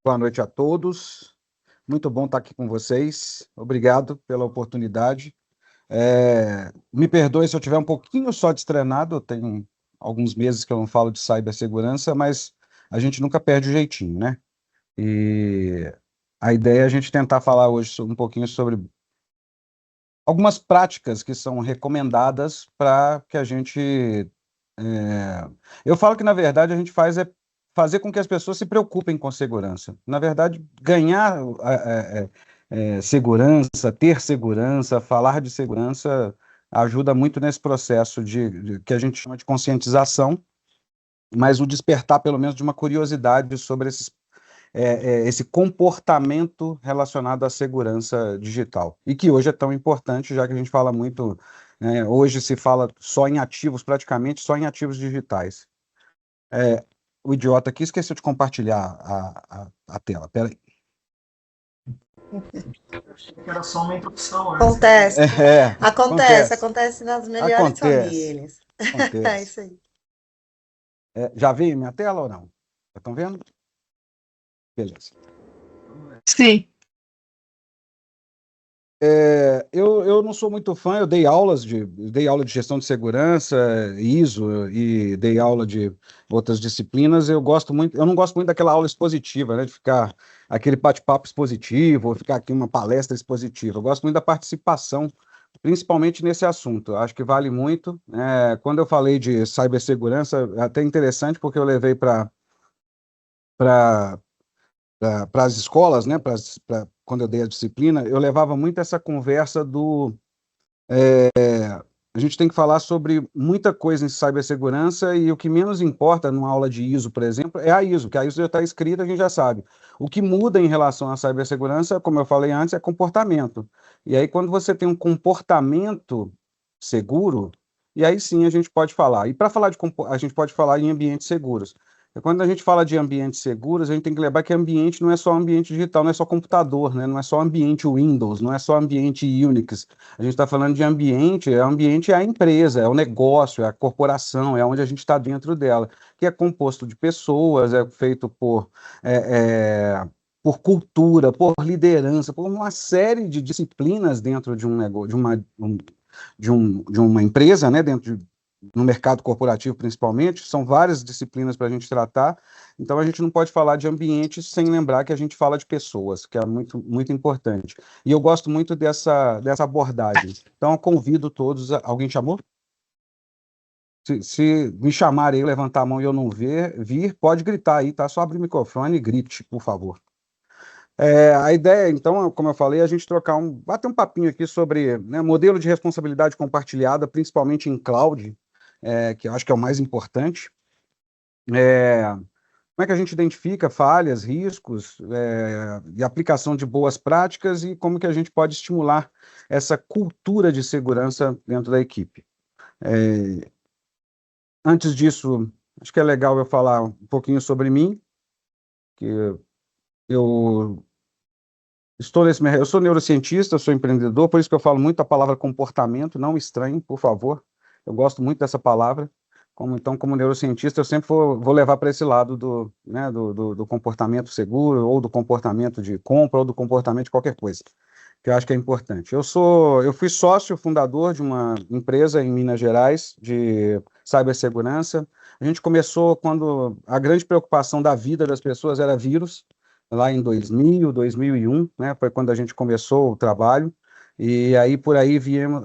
Boa noite a todos. Muito bom estar aqui com vocês. Obrigado pela oportunidade. Me perdoe se eu tiver um pouquinho só destreinado, eu tenho alguns meses que eu não falo de cibersegurança, mas a gente nunca perde o jeitinho, né? E a ideia é a gente tentar falar hoje um pouquinho sobre algumas práticas que são recomendadas para que a gente. Eu falo que, na verdade, a gente faz é fazer com que as pessoas se preocupem com segurança. Na verdade, ganhar segurança, ter segurança, falar de segurança ajuda muito nesse processo que a gente chama de conscientização, mas o despertar, pelo menos, de uma curiosidade sobre esse comportamento relacionado à segurança digital, e que hoje é tão importante, já que a gente fala muito, né, hoje se fala só em ativos, praticamente só em ativos digitais. O idiota aqui esqueceu de compartilhar a tela, peraí. Eu achei que era só uma introdução. Acontece. Acontece. Acontece nas melhores famílias. Acontece. É isso aí. Já veio minha tela ou não? Estão vendo? Beleza. Sim. Eu não sou muito fã, eu dei aula de gestão de segurança, ISO, e dei aula de outras disciplinas. Eu não gosto muito daquela aula expositiva, né, de ficar aquele bate-papo expositivo, ou ficar aqui uma palestra expositiva. Eu gosto muito da participação, principalmente nesse assunto. Eu acho que vale muito. Quando eu falei de cibersegurança, é até interessante, porque eu levei para as escolas, né, quando eu dei a disciplina, eu levava muito essa conversa a gente tem que falar sobre muita coisa em cibersegurança, e o que menos importa numa aula de ISO, por exemplo, é a ISO, que a ISO já está escrita, a gente já sabe. O que muda em relação à cibersegurança, como eu falei antes, é comportamento. E aí, quando você tem um comportamento seguro, e aí sim a gente pode falar. E para falar a gente pode falar em ambientes seguros. Quando a gente fala de ambientes seguros, a gente tem que lembrar que ambiente não é só ambiente digital, não é só computador, né? Não é só ambiente Windows, não é só ambiente Unix. A gente está falando de ambiente é a empresa, é o negócio, é a corporação, é onde a gente está dentro dela, que é composto de pessoas, é feito por cultura, por liderança, por uma série de disciplinas dentro de um negócio, de uma empresa, né? No mercado corporativo, principalmente, são várias disciplinas para a gente tratar, então a gente não pode falar de ambiente sem lembrar que a gente fala de pessoas, que é muito, muito importante. E eu gosto muito dessa abordagem. Então, eu convido todos. Alguém chamou? Se me chamarem, levantar a mão e eu não vir, pode gritar aí, tá? Só abre o microfone e grite, por favor. A ideia, então, como eu falei, é a gente bater um papinho aqui sobre, né, modelo de responsabilidade compartilhada, principalmente em cloud, que eu acho que é o mais importante. Como é que a gente identifica falhas, riscos, e aplicação de boas práticas, e como que a gente pode estimular essa cultura de segurança dentro da equipe. Antes disso, acho que é legal eu falar um pouquinho sobre mim, que eu sou neurocientista, sou empreendedor, por isso que eu falo muito a palavra comportamento, não estranhe, por favor. Eu gosto muito dessa palavra. Então, como neurocientista, eu sempre vou levar para esse lado do comportamento seguro, ou do comportamento de compra, ou do comportamento de qualquer coisa, que eu acho que é importante. Eu fui sócio fundador de uma empresa em Minas Gerais de cibersegurança. A gente começou quando a grande preocupação da vida das pessoas era vírus, lá em 2000, 2001, né, foi quando a gente começou o trabalho, e aí por aí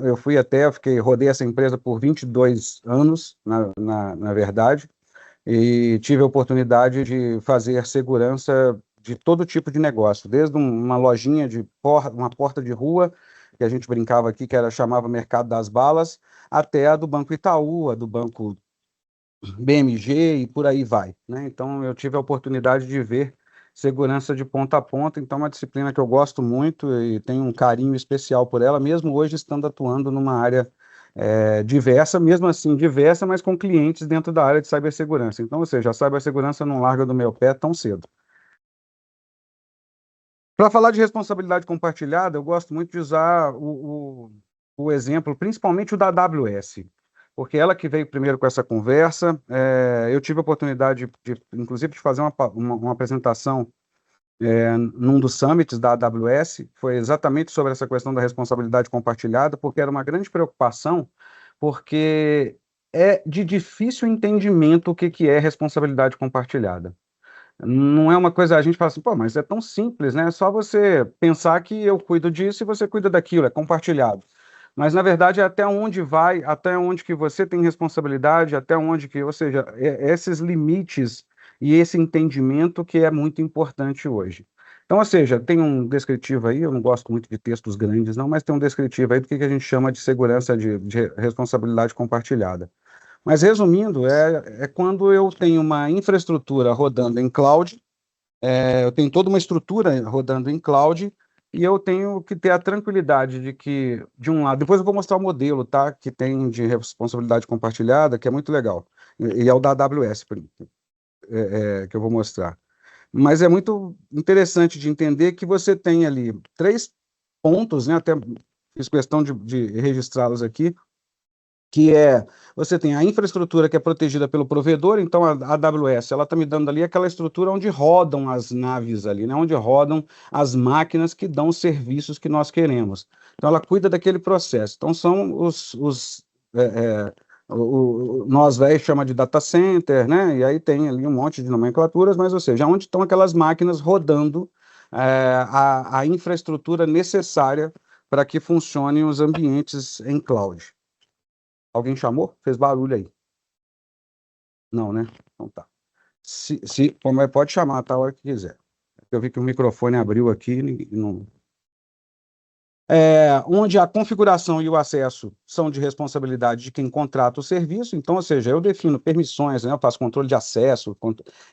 eu rodei essa empresa por 22 anos, na verdade, e tive a oportunidade de fazer segurança de todo tipo de negócio, desde uma lojinha uma porta de rua, que a gente brincava aqui, chamava Mercado das Balas, até a do Banco Itaú, a do Banco BMG, e por aí vai, né? Então eu tive a oportunidade de ver segurança de ponta a ponta, então é uma disciplina que eu gosto muito e tenho um carinho especial por ela, mesmo hoje estando atuando numa área diversa, mesmo assim diversa, mas com clientes dentro da área de cibersegurança. Então, ou seja, a cibersegurança não larga do meu pé tão cedo. Para falar de responsabilidade compartilhada, eu gosto muito de usar o exemplo, principalmente o da AWS, porque ela que veio primeiro com essa conversa. Eu tive a oportunidade, inclusive, de fazer uma apresentação num dos summits da AWS, foi exatamente sobre essa questão da responsabilidade compartilhada, porque era uma grande preocupação, porque é de difícil entendimento o que que é responsabilidade compartilhada. Não é uma coisa, a gente fala assim, pô, mas é tão simples, né? É só você pensar que eu cuido disso e você cuida daquilo, é compartilhado. Mas, na verdade, é até onde vai, até onde que você tem responsabilidade, até onde que, ou seja, esses limites e esse entendimento que é muito importante hoje. Então, ou seja, tem um descritivo aí, eu não gosto muito de textos grandes, não, mas tem um descritivo aí do que a gente chama de segurança de responsabilidade compartilhada. Mas, resumindo, é quando eu tenho uma infraestrutura rodando em cloud, eu tenho toda uma estrutura rodando em cloud, e eu tenho que ter a tranquilidade de que, de um lado, depois eu vou mostrar o modelo, tá, que tem de responsabilidade compartilhada, que é muito legal, e é o da AWS, que eu vou mostrar. Mas é muito interessante de entender que você tem ali 3 pontos, né, até fiz questão de registrá-los aqui, que você tem a infraestrutura que é protegida pelo provedor, então a AWS, ela está me dando ali aquela estrutura onde rodam as naves ali, né, onde rodam as máquinas que dão os serviços que nós queremos. Então ela cuida daquele processo. Então são nós velhos chama de data center, né, e aí tem ali um monte de nomenclaturas, mas ou seja, onde estão aquelas máquinas rodando a infraestrutura necessária para que funcionem os ambientes em cloud. Alguém chamou? Fez barulho aí. Não, né? Então tá. Mas pode chamar, tá, a hora que quiser. Eu vi que o microfone abriu aqui e não. Onde a configuração e o acesso são de responsabilidade de quem contrata o serviço, então, ou seja, eu defino permissões, né? Eu faço controle de acesso,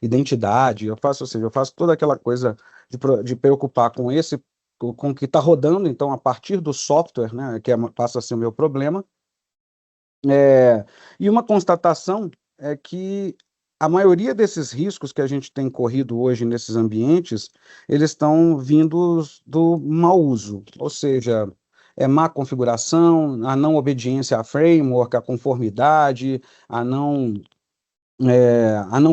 identidade, ou seja, eu faço toda aquela coisa de preocupar com o que está rodando, então, a partir do software, né? Que passa a ser o meu problema. E uma constatação é que a maioria desses riscos que a gente tem corrido hoje nesses ambientes, eles estão vindos do mau uso, ou seja, má configuração, a não obediência a framework, a conformidade, a não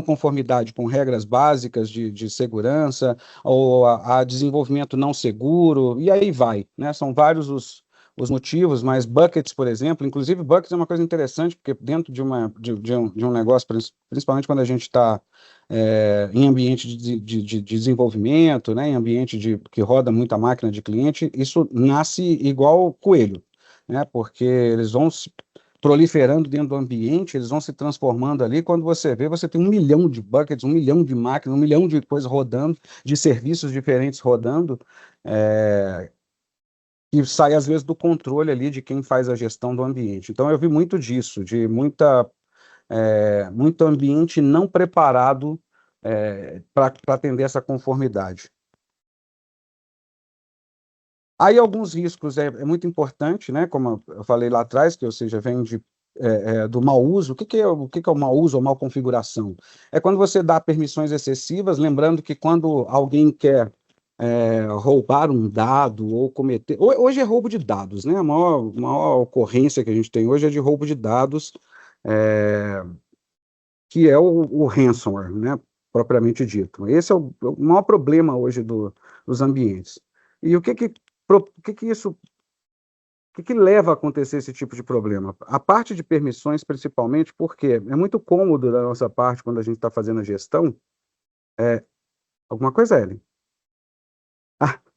conformidade com regras básicas de segurança, ou a desenvolvimento não seguro, e aí vai, né? São vários os motivos, mas buckets, por exemplo, inclusive buckets é uma coisa interessante, porque dentro de um negócio, principalmente quando a gente está em ambiente de desenvolvimento, né, em ambiente que roda muita máquina de cliente, isso nasce igual coelho, né, porque eles vão se proliferando dentro do ambiente, eles vão se transformando ali, quando você vê, você tem 1 milhão de buckets, 1 milhão de máquinas, 1 milhão de coisas rodando, de serviços diferentes rodando, que sai às vezes do controle ali de quem faz a gestão do ambiente. Então eu vi muito disso, de muito ambiente não preparado para atender essa conformidade. Aí alguns riscos é muito importante, né? Como eu falei lá atrás, que ou seja, vem do mau uso. O que é o mau uso ou mal configuração? É quando você dá permissões excessivas, lembrando que quando alguém quer roubar um dado ou cometer. Hoje é roubo de dados, né? A maior ocorrência que a gente tem hoje é de roubo de dados, que é o ransomware, né? Propriamente dito. Esse é o maior problema hoje dos ambientes. E o que isso. O que leva a acontecer esse tipo de problema? A parte de permissões, principalmente, porque é muito cômodo da nossa parte, quando a gente está fazendo a gestão. Alguma coisa, Ellen?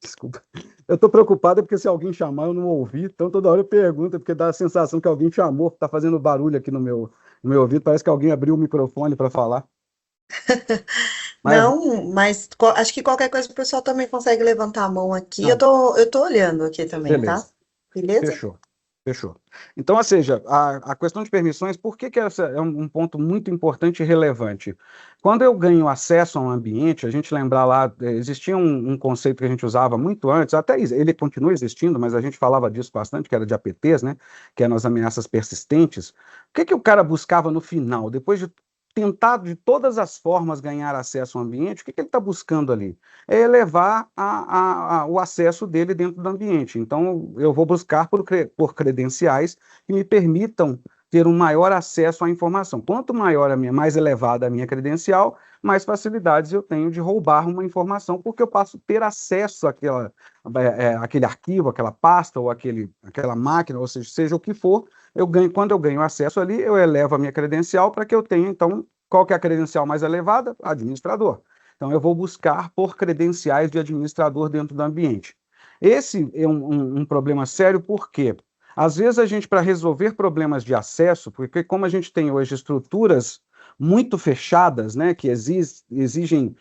Desculpa. Eu estou preocupado porque se alguém chamar eu não ouvi, então toda hora eu pergunto, porque dá a sensação que alguém chamou, está fazendo barulho aqui no meu ouvido, parece que alguém abriu o microfone para falar. Não, mas acho que qualquer coisa o pessoal também consegue levantar a mão aqui. Eu tô olhando aqui também, beleza. Tá? Beleza? Fechou. Então, ou seja, a questão de permissões, por que essa é um ponto muito importante e relevante? Quando eu ganho acesso a um ambiente, a gente lembrar lá, existia um conceito que a gente usava muito antes, até ele continua existindo, mas a gente falava disso bastante, que era de APTs, né? Que eram as ameaças persistentes. O que o cara buscava no final? Depois de tentar de todas as formas ganhar acesso ao ambiente, o que ele está buscando ali? É elevar o acesso dele dentro do ambiente. Então, eu vou buscar por credenciais que me permitam ter um maior acesso à informação. Quanto maior mais elevada a minha credencial, mais facilidades eu tenho de roubar uma informação, porque eu passo a ter acesso àquele arquivo, aquela pasta, ou aquela máquina, ou seja o que for, quando eu ganho acesso ali, eu elevo a minha credencial para que eu tenha, então, qual que é a credencial mais elevada? Administrador. Então, eu vou buscar por credenciais de administrador dentro do ambiente. Esse é um problema sério, por quê? Às vezes a gente, para resolver problemas de acesso, porque como a gente tem hoje estruturas muito fechadas, né, que exigem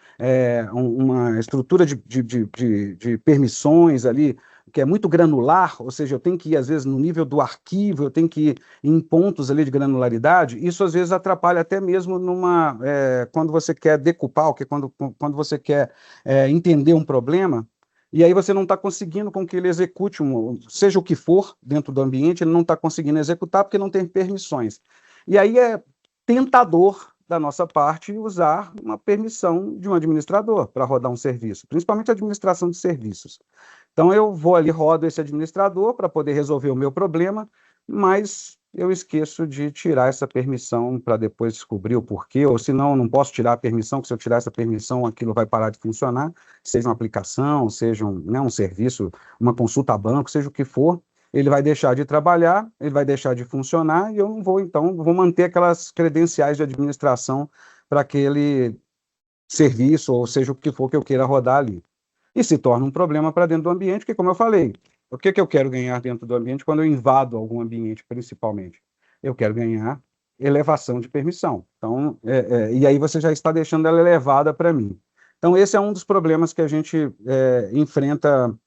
uma estrutura de permissões ali, que é muito granular, ou seja, eu tenho que ir, às vezes, no nível do arquivo, eu tenho que ir em pontos ali de granularidade, isso às vezes atrapalha até mesmo quando você quer decupar, que quando você quer entender um problema, e aí você não está conseguindo com que ele execute, seja o que for dentro do ambiente, ele não está conseguindo executar porque não tem permissões. E aí é tentador da nossa parte usar uma permissão de um administrador para rodar um serviço, principalmente a administração de serviços. Então eu vou ali, rodo esse administrador para poder resolver o meu problema, mas eu esqueço de tirar essa permissão para depois descobrir o porquê, ou se não, não posso tirar a permissão, porque se eu tirar essa permissão, aquilo vai parar de funcionar, seja uma aplicação, seja um serviço, uma consulta a banco, seja o que for, ele vai deixar de trabalhar, ele vai deixar de funcionar, e eu não vou, então, vou manter aquelas credenciais de administração para aquele serviço, ou seja o que for que eu queira rodar ali. E se torna um problema para dentro do ambiente, porque, como eu falei, o que eu quero ganhar dentro do ambiente quando eu invado algum ambiente, principalmente? Eu quero ganhar elevação de permissão. Então, e aí você já está deixando ela elevada para mim. Então, esse é um dos problemas que a gente enfrenta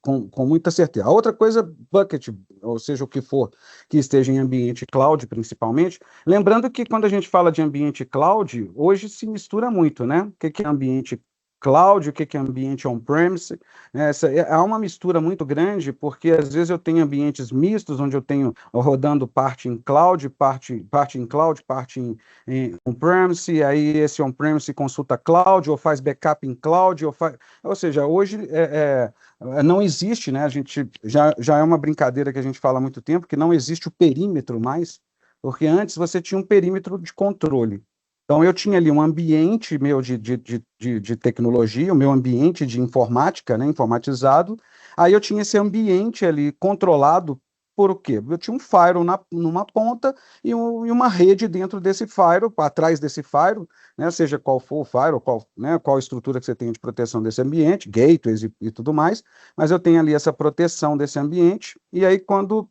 com muita certeza. A outra coisa, bucket, ou seja, o que for que esteja em ambiente cloud, principalmente, lembrando que quando a gente fala de ambiente cloud, hoje se mistura muito, né? O que é ambiente cloud, o que é ambiente on-premise, né? Há uma mistura muito grande, porque às vezes eu tenho ambientes mistos, onde eu tenho rodando parte em cloud, parte em cloud, parte em on-premise, e aí esse on-premise consulta cloud, ou faz backup em cloud, ou seja, hoje não existe, né? A gente já é uma brincadeira que a gente fala há muito tempo, que não existe o perímetro mais, porque antes você tinha um perímetro de controle. Então, eu tinha ali um ambiente meu de tecnologia, o meu ambiente de informática, né, informatizado, aí eu tinha esse ambiente ali controlado por o quê? Eu tinha um firewall numa ponta e uma rede dentro desse firewall, atrás desse firewall, né, seja qual for o firewall, qual estrutura que você tem de proteção desse ambiente, gateways e tudo mais, mas eu tenho ali essa proteção desse ambiente, e aí quando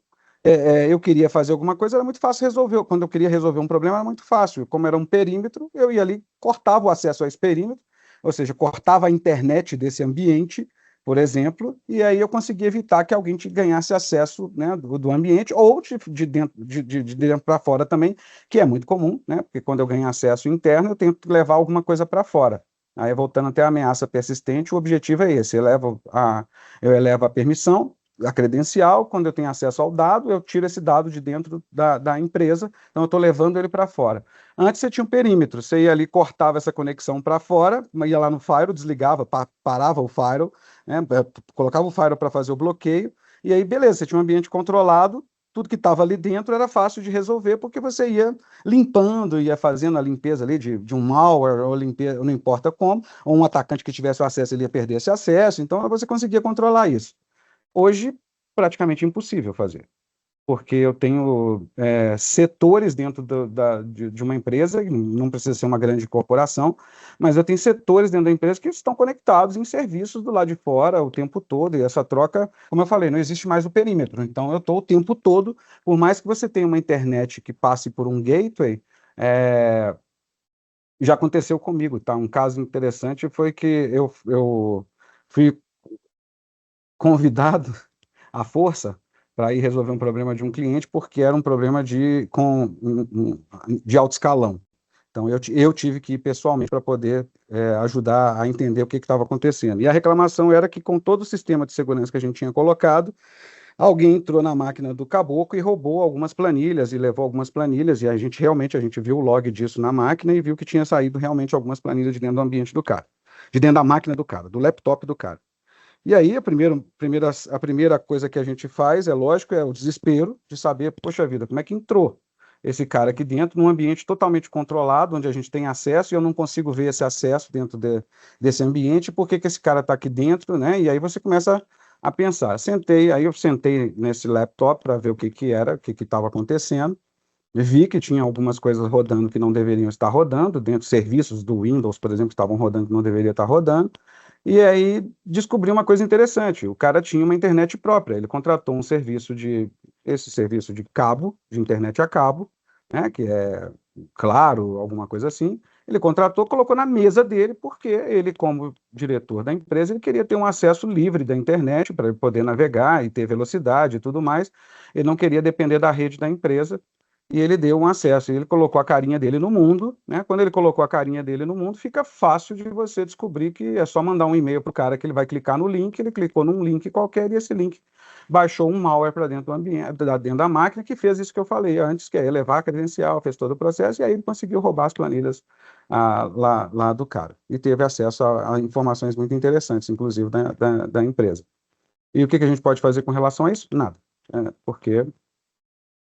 eu queria fazer alguma coisa, era muito fácil resolver. Quando eu queria resolver um problema, era muito fácil. Como era um perímetro, eu ia ali, cortava o acesso a esse perímetro, ou seja, cortava a internet desse ambiente, por exemplo, e aí eu conseguia evitar que alguém ganhasse acesso, né, do ambiente, ou de dentro para fora também, que é muito comum, né, porque quando eu ganho acesso interno, eu tento levar alguma coisa para fora. Aí, voltando até a ameaça persistente, o objetivo é esse: eu elevo a permissão, a credencial, quando eu tenho acesso ao dado, eu tiro esse dado de dentro da empresa, então eu estou levando ele para fora. Antes você tinha um perímetro, você ia ali, cortava essa conexão para fora, ia lá no firewall, desligava, parava o firewall, né, colocava o firewall para fazer o bloqueio, e aí beleza, você tinha um ambiente controlado, tudo que estava ali dentro era fácil de resolver, porque você ia limpando, ia fazendo a limpeza ali de um malware, ou limpeza, não importa como, ou um atacante que tivesse o acesso, ele ia perder esse acesso, então você conseguia controlar isso. Hoje, praticamente impossível fazer, porque eu tenho setores dentro de uma empresa, não precisa ser uma grande corporação, mas eu tenho setores dentro da empresa que estão conectados em serviços do lado de fora o tempo todo, e essa troca, como eu falei, não existe mais o perímetro, então eu estou o tempo todo, por mais que você tenha uma internet que passe por um gateway, já aconteceu comigo, tá? Um caso interessante foi que eu fui convidado à força para ir resolver um problema de um cliente, porque era um problema de alto escalão. Então, eu tive que ir pessoalmente para poder ajudar a entender o que estava acontecendo. E a reclamação era que, com todo o sistema de segurança que a gente tinha colocado, alguém entrou na máquina do caboclo e roubou algumas planilhas, e levou algumas planilhas, e a gente viu o log disso na máquina e viu que tinha saído realmente algumas planilhas de dentro do ambiente do cara, de dentro da máquina do cara, do laptop do cara. E aí, a primeira coisa que a gente faz, é lógico, é o desespero de saber, poxa vida, como é que entrou esse cara aqui dentro, num ambiente totalmente controlado, onde a gente tem acesso, e eu não consigo ver esse acesso dentro desse ambiente, por que que esse cara está aqui dentro, né? E aí você começa a pensar. Aí eu sentei nesse laptop para ver o que que era, o que que estava acontecendo, vi que tinha algumas coisas rodando que não deveriam estar rodando, dentro de serviços do Windows, por exemplo, que estavam rodando que não deveria estar rodando, e aí descobri uma coisa interessante, o cara tinha uma internet própria, ele contratou esse serviço de cabo, de internet a cabo, né, que é Claro, alguma coisa assim, ele contratou, colocou na mesa dele, porque ele, como diretor da empresa, ele queria ter um acesso livre da internet para ele poder navegar e ter velocidade e tudo mais, ele não queria depender da rede da empresa, e ele deu um acesso, e ele colocou a carinha dele no mundo, né? Quando ele colocou a carinha dele no mundo, fica fácil de você descobrir que é só mandar um e-mail para o cara que ele vai clicar no link, ele clicou num link qualquer e esse link baixou um malware para dentro do ambiente, dentro da máquina, que fez isso que eu falei antes, que é elevar a credencial, fez todo o processo, e aí ele conseguiu roubar as planilhas lá do cara, e teve acesso a informações muito interessantes, inclusive da empresa. E o que a gente pode fazer com relação a isso? Nada, porque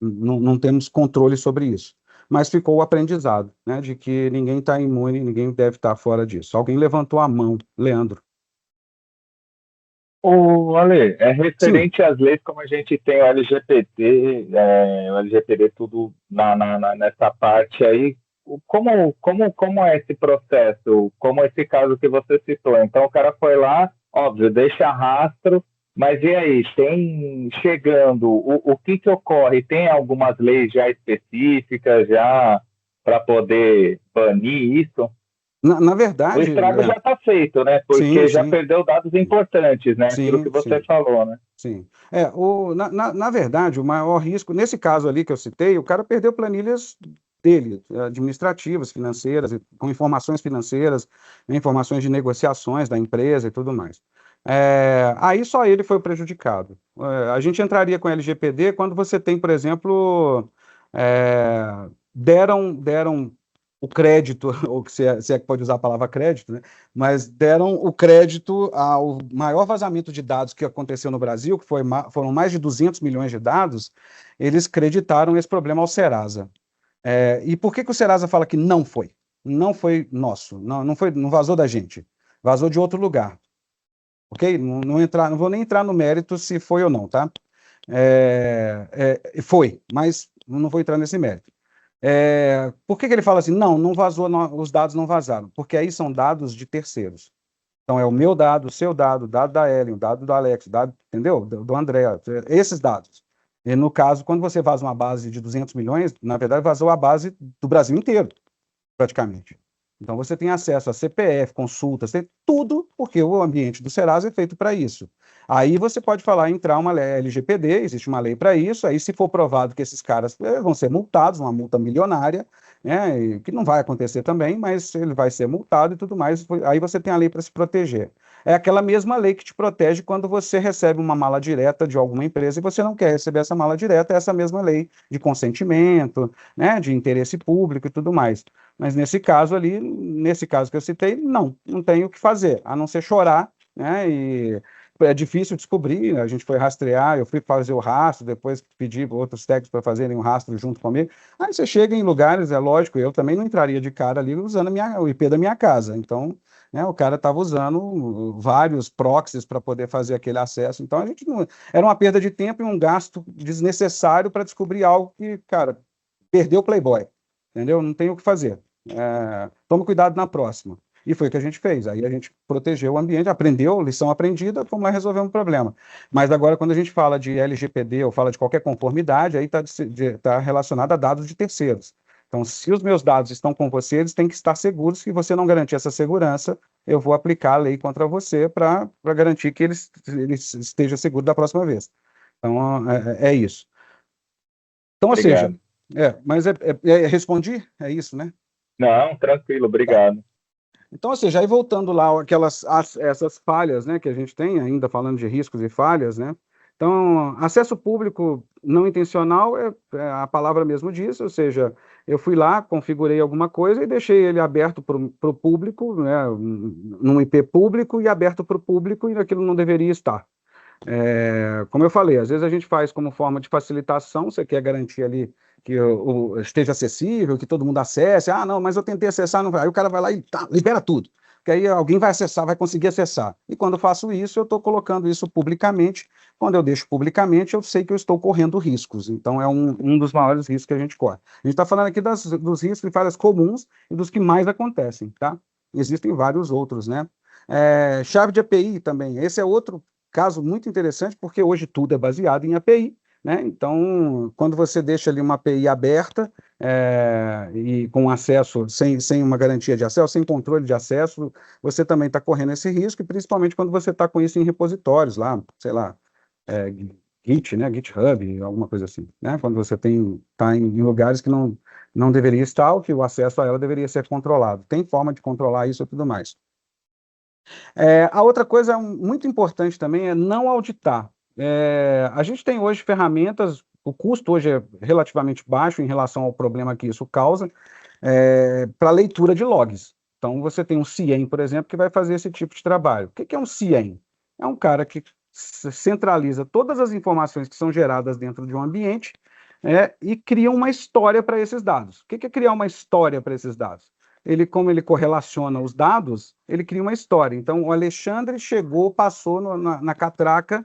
não temos controle sobre isso. Mas ficou o aprendizado, né, de que ninguém está imune, ninguém deve estar fora disso. Alguém levantou a mão, Leandro. O Ale, é Sim, referente às leis como a gente tem o LGPD tudo nessa parte aí, como é esse processo? Como esse caso que você citou? Então o cara foi lá, óbvio, deixa rastro, mas e aí, tem chegando, o que que ocorre? Tem algumas leis já específicas já para poder banir isso? na O verdade, estrago já está feito, né? sim, Porque já sim, perdeu dados importantes, né? Aquilo que sim, você sim. falou, né? Sim. Na verdade, o maior risco, nesse caso ali que eu citei, o cara perdeu planilhas dele, administrativas, financeiras, com informações financeiras, né, informações de negociações da empresa e tudo mais. Aí só ele foi o prejudicado. A gente entraria com LGPD quando você tem, por exemplo, deram o crédito, ou se é que pode usar a palavra crédito, né? Mas deram o crédito ao maior vazamento de dados que aconteceu no Brasil, que foram mais de 200 milhões de dados, eles creditaram esse problema ao Serasa. E por que que o Serasa fala que não foi? Não foi nosso, não foi, não vazou da gente, vazou de outro lugar, ok? Não vou nem entrar no mérito se foi ou não, tá? Foi, mas não vou entrar nesse mérito. Por que que ele fala assim? Não vazou, os dados não vazaram, porque aí são dados de terceiros. Então, é o meu dado, o seu dado, o dado da Ellen, o dado do Alex, o dado, entendeu? Do André, esses dados. E no caso, quando você vaza uma base de 200 milhões, na verdade, vazou a base do Brasil inteiro, praticamente. Então, você tem acesso a CPF, consultas, tem tudo, porque o ambiente do Serasa é feito para isso. Aí você pode falar, entrar uma LGPD, existe uma lei para isso, aí se for provado que esses caras vão ser multados, uma multa milionária, né, que não vai acontecer também, mas ele vai ser multado e tudo mais, aí você tem a lei para se proteger. É aquela mesma lei que te protege quando você recebe uma mala direta de alguma empresa e você não quer receber essa mala direta, é essa mesma lei de consentimento, né, de interesse público e tudo mais. Mas nesse caso ali, nesse caso que eu citei, não tem o que fazer, a não ser chorar, né, e é difícil descobrir, a gente foi rastrear, eu fui fazer o rastro, depois pedi outros técnicos para fazerem um rastro junto comigo. Aí você chega em lugares, é lógico, eu também não entraria de cara ali usando o IP da minha casa. Então, né, o cara estava usando vários proxies para poder fazer aquele acesso. Então, a gente não, era uma perda de tempo e um gasto desnecessário para descobrir algo que, cara, perdeu o Playboy, entendeu? Não tem o que fazer. Tome cuidado na próxima. E foi o que a gente fez. Aí a gente protegeu o ambiente, aprendeu, lição aprendida, fomos lá resolver um problema. Mas agora, quando a gente fala de LGPD ou fala de qualquer conformidade, aí está relacionado a dados de terceiros. Então, se os meus dados estão com você, eles têm que estar seguros. Se você não garantir essa segurança, eu vou aplicar a lei contra você para garantir que ele esteja seguro da próxima vez. Então, é isso. Então, ou seja, Obrigado. mas respondi? É isso, né? Não, tranquilo, Tá. obrigado. Então, ou seja, aí voltando lá essas falhas, né, que a gente tem, ainda falando de riscos e falhas, né, Então, acesso público não intencional a palavra mesmo diz, ou seja, eu fui lá, configurei alguma coisa e deixei ele aberto para o público, né, num IP público e aberto para o público, e aquilo não deveria estar. Como eu falei, às vezes a gente faz como forma de facilitação, você quer garantir ali que esteja acessível, que todo mundo acesse. Ah, não, mas eu tentei acessar, não vai. Aí o cara vai lá e libera tudo, que aí alguém vai acessar, vai conseguir acessar. E quando eu faço isso, eu estou colocando isso publicamente. Quando eu deixo publicamente, eu sei que eu estou correndo riscos. Então, é um dos maiores riscos que a gente corre. A gente está falando aqui dos riscos de falhas comuns e dos que mais acontecem, tá? Existem vários outros, né? Chave de API também. Esse é outro caso muito interessante, porque hoje tudo é baseado em API, né? Então, quando você deixa ali uma API aberta e com acesso, sem uma garantia de acesso, sem controle de acesso, você também está correndo esse risco, e principalmente quando você está com isso em repositórios lá, sei lá, Git, né? GitHub, alguma coisa assim, né? Quando você está em lugares que não deveria estar, ou que o acesso a ela deveria ser controlado. Tem forma de controlar isso e tudo mais. A outra coisa muito importante também é não auditar. A gente tem hoje ferramentas, o custo hoje é relativamente baixo em relação ao problema que isso causa, para leitura de logs. Então, você tem um CIEM, por exemplo, que vai fazer esse tipo de trabalho. O que é um CIEM? É um cara que centraliza todas as informações que são geradas dentro de um ambiente e cria uma história para esses dados. O que é criar uma história para esses dados? Como ele correlaciona os dados, ele cria uma história. Então, o Alexandre chegou, passou na catraca,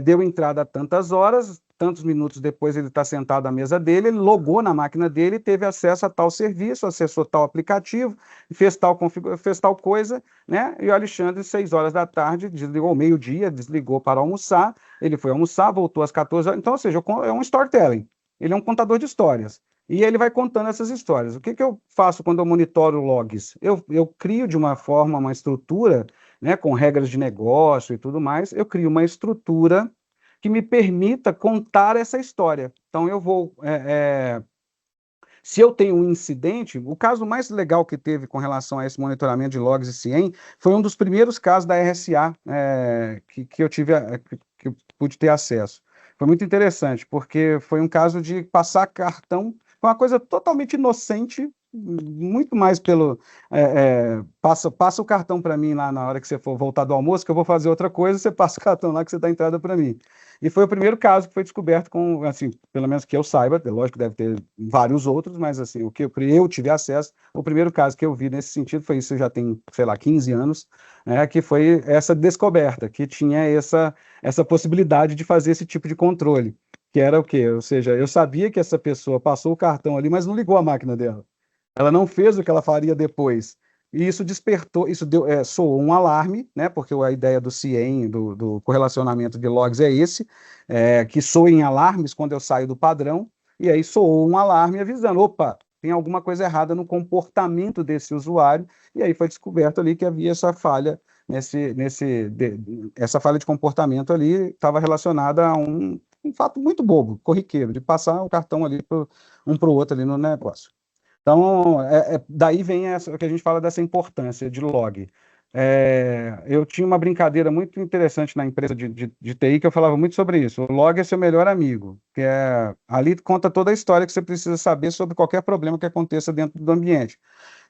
deu entrada a tantas horas, tantos minutos depois ele está sentado à mesa dele, ele logou na máquina dele, teve acesso a tal serviço, acessou tal aplicativo, fez tal coisa, né? E o Alexandre, 6 horas da tarde, desligou, meio-dia, desligou para almoçar, ele foi almoçar, voltou às 14 horas. Então, ou seja, é um storytelling, ele é um contador de histórias. E ele vai contando essas histórias. O que eu faço quando eu monitoro logs? Eu crio de uma forma, uma estrutura, né, com regras de negócio e tudo mais, eu crio uma estrutura que me permita contar essa história. Então, eu vou... se eu tenho um incidente, o caso mais legal que teve com relação a esse monitoramento de logs e CIEM foi um dos primeiros casos da RSA que eu que eu pude ter acesso. Foi muito interessante, porque foi um caso de passar cartão. Foi uma coisa totalmente inocente, muito mais pelo... passa o cartão para mim lá na hora que você for voltar do almoço, que eu vou fazer outra coisa, você passa o cartão lá que você dá entrada para mim. E foi o primeiro caso que foi descoberto com, assim, pelo menos que eu saiba, lógico que deve ter vários outros, mas assim, o que eu tive acesso, o primeiro caso que eu vi nesse sentido foi isso, já tem, sei lá, 15 anos, né, que foi essa descoberta, que tinha essa possibilidade de fazer esse tipo de controle. Que era o quê? Ou seja, eu sabia que essa pessoa passou o cartão ali, mas não ligou a máquina dela. Ela não fez o que ela faria depois. E isso despertou, soou um alarme, né? Porque a ideia do CIEM, do correlacionamento de logs é esse, que soem alarmes quando eu saio do padrão, e aí soou um alarme avisando, opa, tem alguma coisa errada no comportamento desse usuário, e aí foi descoberto ali que havia essa falha, essa falha de comportamento ali estava relacionada a um fato muito bobo, corriqueiro, de passar o cartão ali um para o outro ali no negócio. Então, daí vem o que a gente fala dessa importância de log. Eu tinha uma brincadeira muito interessante na empresa de TI que eu falava muito sobre isso. O log é seu melhor amigo, que ali conta toda a história que você precisa saber sobre qualquer problema que aconteça dentro do ambiente.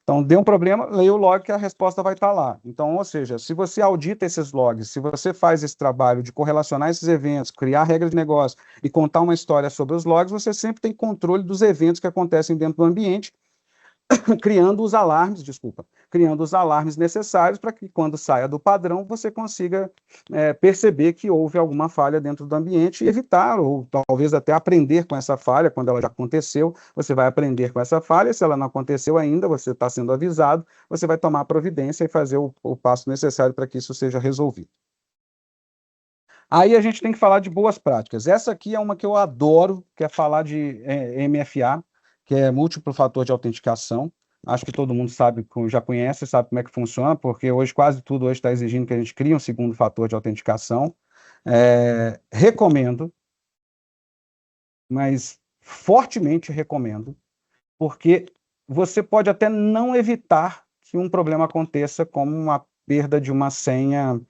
Então, deu um problema, leia o log que a resposta vai estar lá. Então, ou seja, se você audita esses logs, se você faz esse trabalho de correlacionar esses eventos, criar regras de negócio e contar uma história sobre os logs, você sempre tem controle dos eventos que acontecem dentro do ambiente, criando os alarmes necessários para que, quando saia do padrão, você consiga perceber que houve alguma falha dentro do ambiente e evitar, ou talvez até aprender com essa falha. Quando ela já aconteceu, você vai aprender com essa falha. Se ela não aconteceu ainda, você está sendo avisado, você vai tomar a providência e fazer o passo necessário para que isso seja resolvido. Aí a gente tem que falar de boas práticas. Essa aqui é uma que eu adoro, que é falar de MFA, que é múltiplo fator de autenticação. Acho que todo mundo sabe, já conhece, sabe como é que funciona, porque hoje quase tudo hoje está exigindo que a gente crie um segundo fator de autenticação. Recomendo, mas fortemente recomendo, porque você pode até não evitar que um problema aconteça, como uma perda de uma senha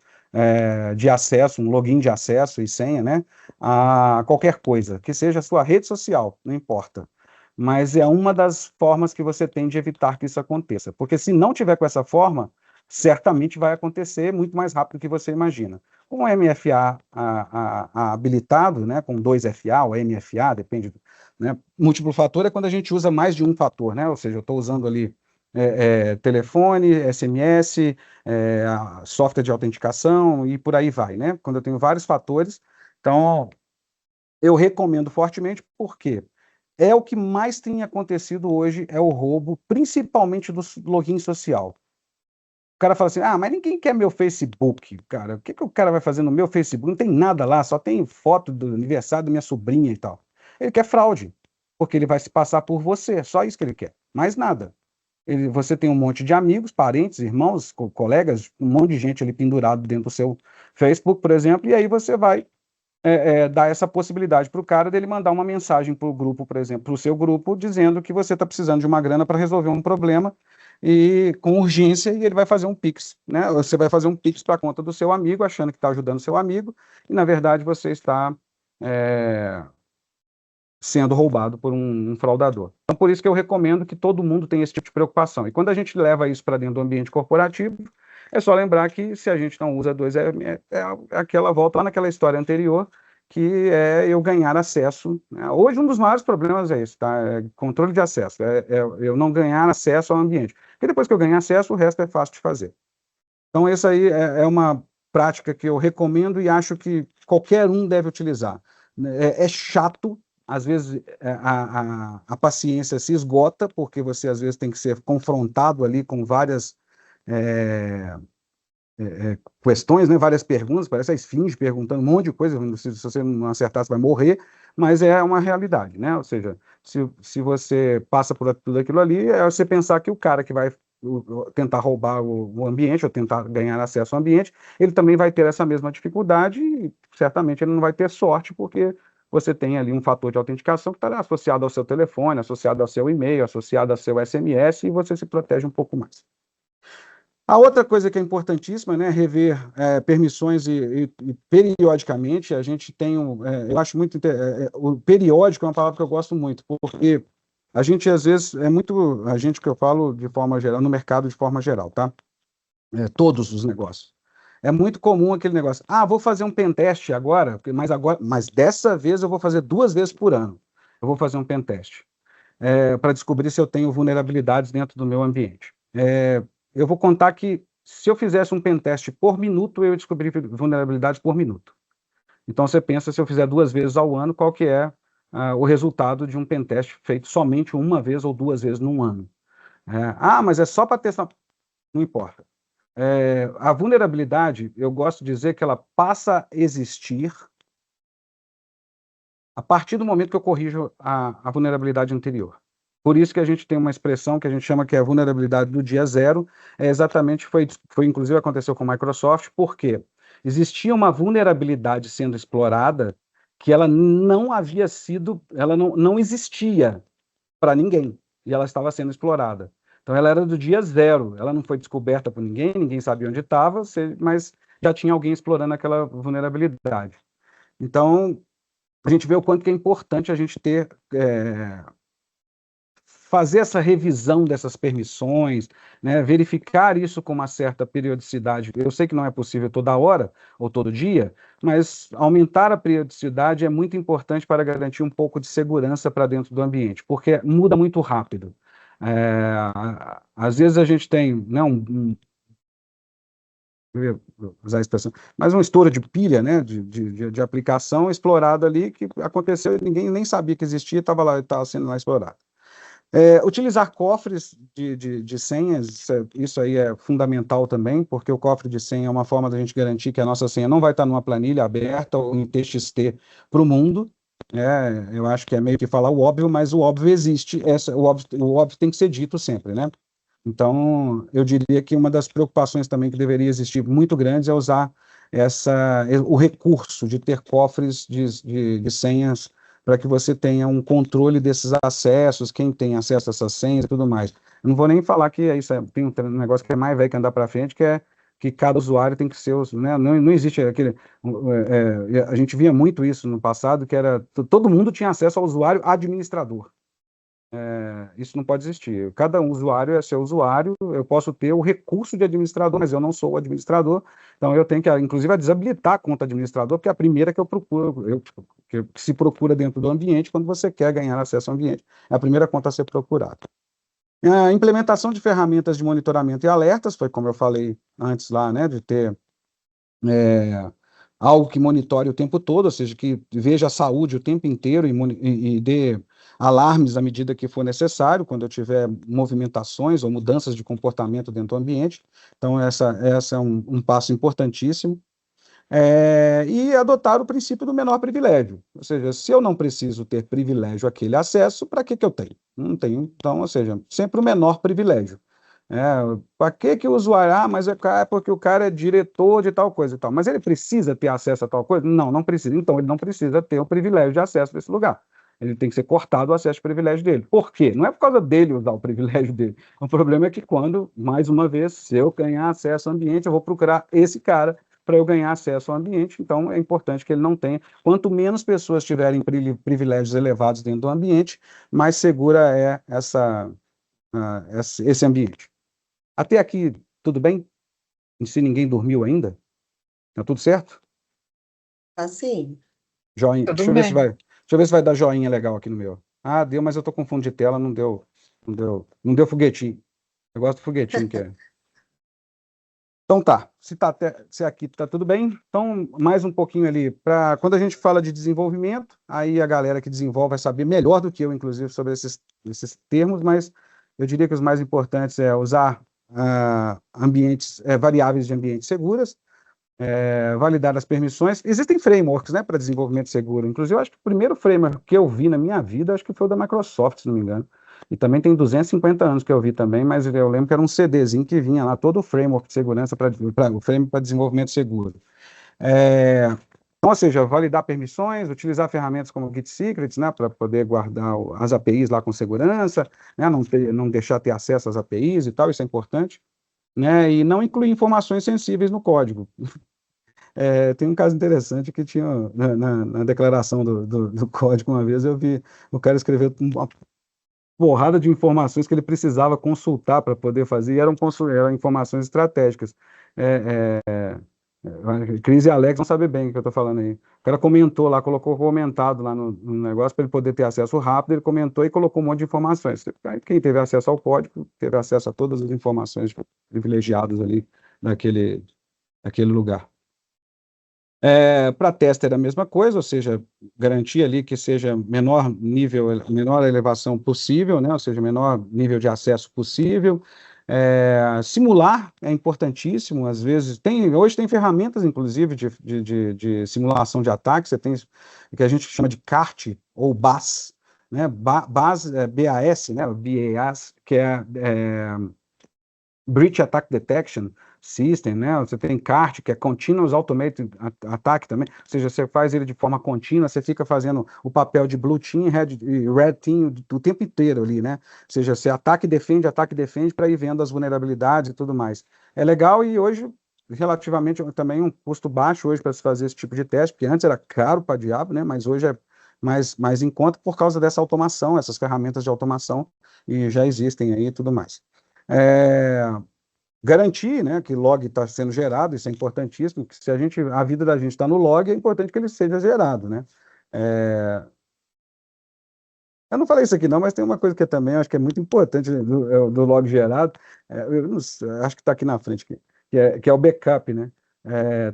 de acesso, um login de acesso e senha, né, a qualquer coisa, que seja a sua rede social, não importa. Mas é uma das formas que você tem de evitar que isso aconteça. Porque se não tiver com essa forma, certamente vai acontecer muito mais rápido do que você imagina. Com o MFA habilitado, né, com 2FA ou MFA, depende, né, múltiplo fator é quando a gente usa mais de um fator, né, ou seja, eu estou usando ali telefone, SMS, software de autenticação e por aí vai, né, quando eu tenho vários fatores. Então, eu recomendo fortemente, porque é o que mais tem acontecido hoje, é o roubo, principalmente do login social. O cara fala assim, mas ninguém quer meu Facebook, cara. O que o cara vai fazer no meu Facebook? Não tem nada lá, só tem foto do aniversário da minha sobrinha e tal. Ele quer fraude, porque ele vai se passar por você, só isso que ele quer, mais nada. Você tem um monte de amigos, parentes, irmãos, colegas, um monte de gente ali pendurado dentro do seu Facebook, por exemplo, e aí você vai dar essa possibilidade para o cara dele mandar uma mensagem para o grupo, por exemplo, para o seu grupo, dizendo que você está precisando de uma grana para resolver um problema e com urgência, e ele vai fazer um Pix, né? Você vai fazer um Pix para a conta do seu amigo, achando que está ajudando seu amigo, e na verdade você está sendo roubado por um fraudador. Então, por isso que eu recomendo que todo mundo tenha esse tipo de preocupação. E quando a gente leva isso para dentro do ambiente corporativo, é só lembrar que se a gente não usa 2FA, aquela volta lá naquela história anterior, que é eu ganhar acesso, né? Hoje um dos maiores problemas é esse, tá? É controle de acesso, eu não ganhar acesso ao ambiente. Porque depois que eu ganhar acesso, o resto é fácil de fazer. Então, essa aí é uma prática que eu recomendo e acho que qualquer um deve utilizar. É chato, às vezes a paciência se esgota, porque você às vezes tem que ser confrontado ali com várias questões, né, várias perguntas, parece a esfinge perguntando um monte de coisa, se você não acertar você vai morrer, mas é uma realidade, né? Ou seja, se você passa por tudo aquilo ali, é você pensar que o cara que vai tentar roubar o ambiente, ou tentar ganhar acesso ao ambiente, ele também vai ter essa mesma dificuldade e certamente ele não vai ter sorte, porque você tem ali um fator de autenticação que está associado ao seu telefone, associado ao seu e-mail, associado ao seu SMS, e você se protege um pouco mais. A outra coisa que é importantíssima, né, rever permissões e periodicamente, a gente tem, eu acho muito, o periódico é uma palavra que eu gosto muito, porque a gente às vezes, a gente que eu falo de forma geral, no mercado de forma geral, tá? Todos os negócios. É muito comum aquele negócio, vou fazer um pentest agora, mas dessa vez eu vou fazer 2 vezes por ano. Eu vou fazer um pentest para descobrir se eu tenho vulnerabilidades dentro do meu ambiente. Eu vou contar que se eu fizesse um pentest por minuto, eu descobriria vulnerabilidades por minuto. Então você pensa, se eu fizer 2 vezes ao ano, qual que é o resultado de um pentest feito somente 1 vez ou 2 vezes num ano? Mas é só para testar. Não importa. A vulnerabilidade, eu gosto de dizer que ela passa a existir a partir do momento que eu corrijo a vulnerabilidade anterior. Por isso que a gente tem uma expressão que a gente chama que é a vulnerabilidade do dia zero, exatamente, foi inclusive aconteceu com a Microsoft, porque existia uma vulnerabilidade sendo explorada que ela não havia sido, ela não existia para ninguém, e ela estava sendo explorada. Então ela era do dia zero, ela não foi descoberta por ninguém, ninguém sabia onde estava, mas já tinha alguém explorando aquela vulnerabilidade. Então, a gente vê o quanto que é importante a gente ter, fazer essa revisão dessas permissões, né, verificar isso com uma certa periodicidade. Eu sei que não é possível toda hora ou todo dia, mas aumentar a periodicidade é muito importante para garantir um pouco de segurança para dentro do ambiente, porque muda muito rápido. Às vezes a gente tem, né, usar a expressão, mas uma estouro de pilha, né, de aplicação explorada ali, que aconteceu e ninguém nem sabia que existia, estava sendo lá explorado. Utilizar cofres de senhas, isso aí é fundamental também, porque o cofre de senha é uma forma da gente garantir que a nossa senha não vai estar numa planilha aberta ou em TXT para o mundo. Eu acho que é meio que falar o óbvio, mas o óbvio existe, o óbvio tem que ser dito sempre, né? Então, eu diria que uma das preocupações também que deveria existir muito grandes é usar o recurso de ter cofres de senhas para que você tenha um controle desses acessos, quem tem acesso a essas senhas e tudo mais. Eu não vou nem falar que isso tem um negócio que é mais velho que andar para frente, que é que cada usuário tem que ser, né? Não existe aquele, a gente via muito isso no passado, que era, todo mundo tinha acesso ao usuário administrador. Isso não pode existir. Cada usuário é seu usuário, eu posso ter o recurso de administrador, mas eu não sou o administrador, então eu tenho que, inclusive, desabilitar a conta administrador, porque é a primeira que eu procuro, que se procura dentro do ambiente quando você quer ganhar acesso ao ambiente. É a primeira conta a ser procurada. A implementação de ferramentas de monitoramento e alertas, foi como eu falei antes lá, né, de ter algo que monitore o tempo todo, ou seja, que veja a saúde o tempo inteiro e dê alarmes à medida que for necessário, quando eu tiver movimentações ou mudanças de comportamento dentro do ambiente. Então, essa é um passo importantíssimo. E adotar o princípio do menor privilégio. Ou seja, se eu não preciso ter privilégio àquele acesso, para que eu tenho? Não tenho. Então, ou seja, sempre o menor privilégio. Para que o usuário, mas é porque o cara é diretor de tal coisa e tal. Mas ele precisa ter acesso a tal coisa? Não, não precisa. Então, ele não precisa ter o privilégio de acesso a esse lugar. Ele tem que ser cortado o acesso ao privilégio dele. Por quê? Não é por causa dele usar o privilégio dele. O problema é que quando, mais uma vez, se eu ganhar acesso ao ambiente, eu vou procurar esse cara para eu ganhar acesso ao ambiente. Então, é importante que ele não tenha. Quanto menos pessoas tiverem privilégios elevados dentro do ambiente, mais segura é esse ambiente. Até aqui, tudo bem? E se ninguém dormiu ainda? Tá tudo certo? Assim, Joinha. Tudo Deixa eu ver se bem. vai dar joinha legal aqui no meu. Ah, deu, mas eu tô com fundo de tela, não deu. Não deu foguetinho. Eu gosto do foguetinho que é. Então tá, se aqui tá tudo bem, então mais um pouquinho ali, para quando a gente fala de desenvolvimento, aí a galera que desenvolve vai saber melhor do que eu, inclusive, sobre esses termos, mas eu diria que os mais importantes é usar variáveis de ambientes seguras, validar as permissões. Existem frameworks, né, para desenvolvimento seguro, inclusive eu acho que o primeiro framework que eu vi na minha vida, acho que foi o da Microsoft, se não me engano. E também tem 250 anos que eu vi também, mas eu lembro que era um CDzinho que vinha lá, todo o framework de segurança, o framework para desenvolvimento seguro. Então, ou seja, validar permissões, utilizar ferramentas como Git Secrets, né, para poder guardar as APIs lá com segurança, né, não deixar ter acesso às APIs e tal, isso é importante, né, e não incluir informações sensíveis no código. Tem um caso interessante que tinha na declaração do código, uma vez eu vi o cara escrever uma porrada de informações que ele precisava consultar para poder fazer, e eram informações estratégicas. Cris e Alex vão saber bem o que eu estou falando aí. O cara comentou lá, colocou comentado lá no negócio para ele poder ter acesso rápido, ele comentou e colocou um monte de informações. Quem teve acesso ao código, teve acesso a todas as informações privilegiadas ali daquele lugar. Para tester a mesma coisa, ou seja, garantir ali que seja menor elevação possível, né? Ou seja, menor nível de acesso possível. Simular é importantíssimo, às vezes hoje tem ferramentas, inclusive, de simulação de ataque, você tem o que a gente chama de CART ou BAS, né? BAS, BAS, né? BAS, que é Breach Attack Detection System, né? Você tem CART, que é Continuous Automated Attack também, ou seja, você faz ele de forma contínua, você fica fazendo o papel de Blue Team e Red Team o tempo inteiro ali, né? Ou seja, você ataca e defende, para ir vendo as vulnerabilidades e tudo mais. É legal e hoje, relativamente, também um custo baixo hoje para se fazer esse tipo de teste, porque antes era caro para diabo, né? Mas hoje é mais em conta por causa dessa automação, essas ferramentas de automação, e já existem aí e tudo mais. Garantir, né, que log está sendo gerado, isso é importantíssimo, que se a vida da gente está no log, é importante que ele seja gerado, né? Eu não falei isso aqui não, mas tem uma coisa que também acho que é muito importante do log gerado, eu não sei, acho que está aqui na frente, que é o backup, né?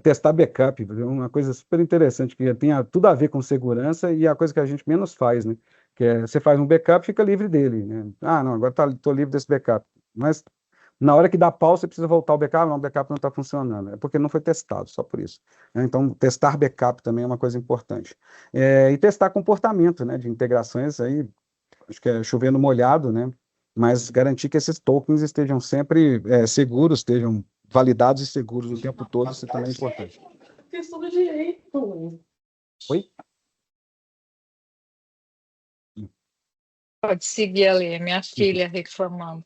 Testar backup, uma coisa super interessante, que tem tudo a ver com segurança e é a coisa que a gente menos faz, né? Que você faz um backup, fica livre dele, né? Ah, não, agora estou livre desse backup. Mas na hora que dá pau, você precisa voltar ao backup, não, o backup não está funcionando, é porque não foi testado, só por isso. Então, testar backup também é uma coisa importante. E testar comportamento, né, de integrações, aí, acho que é chovendo molhado, né, mas garantir que esses tokens estejam sempre seguros, estejam validados e seguros o tempo todo, isso também é importante. Questão do direito. Oi? Pode seguir ali, minha filha reclamando.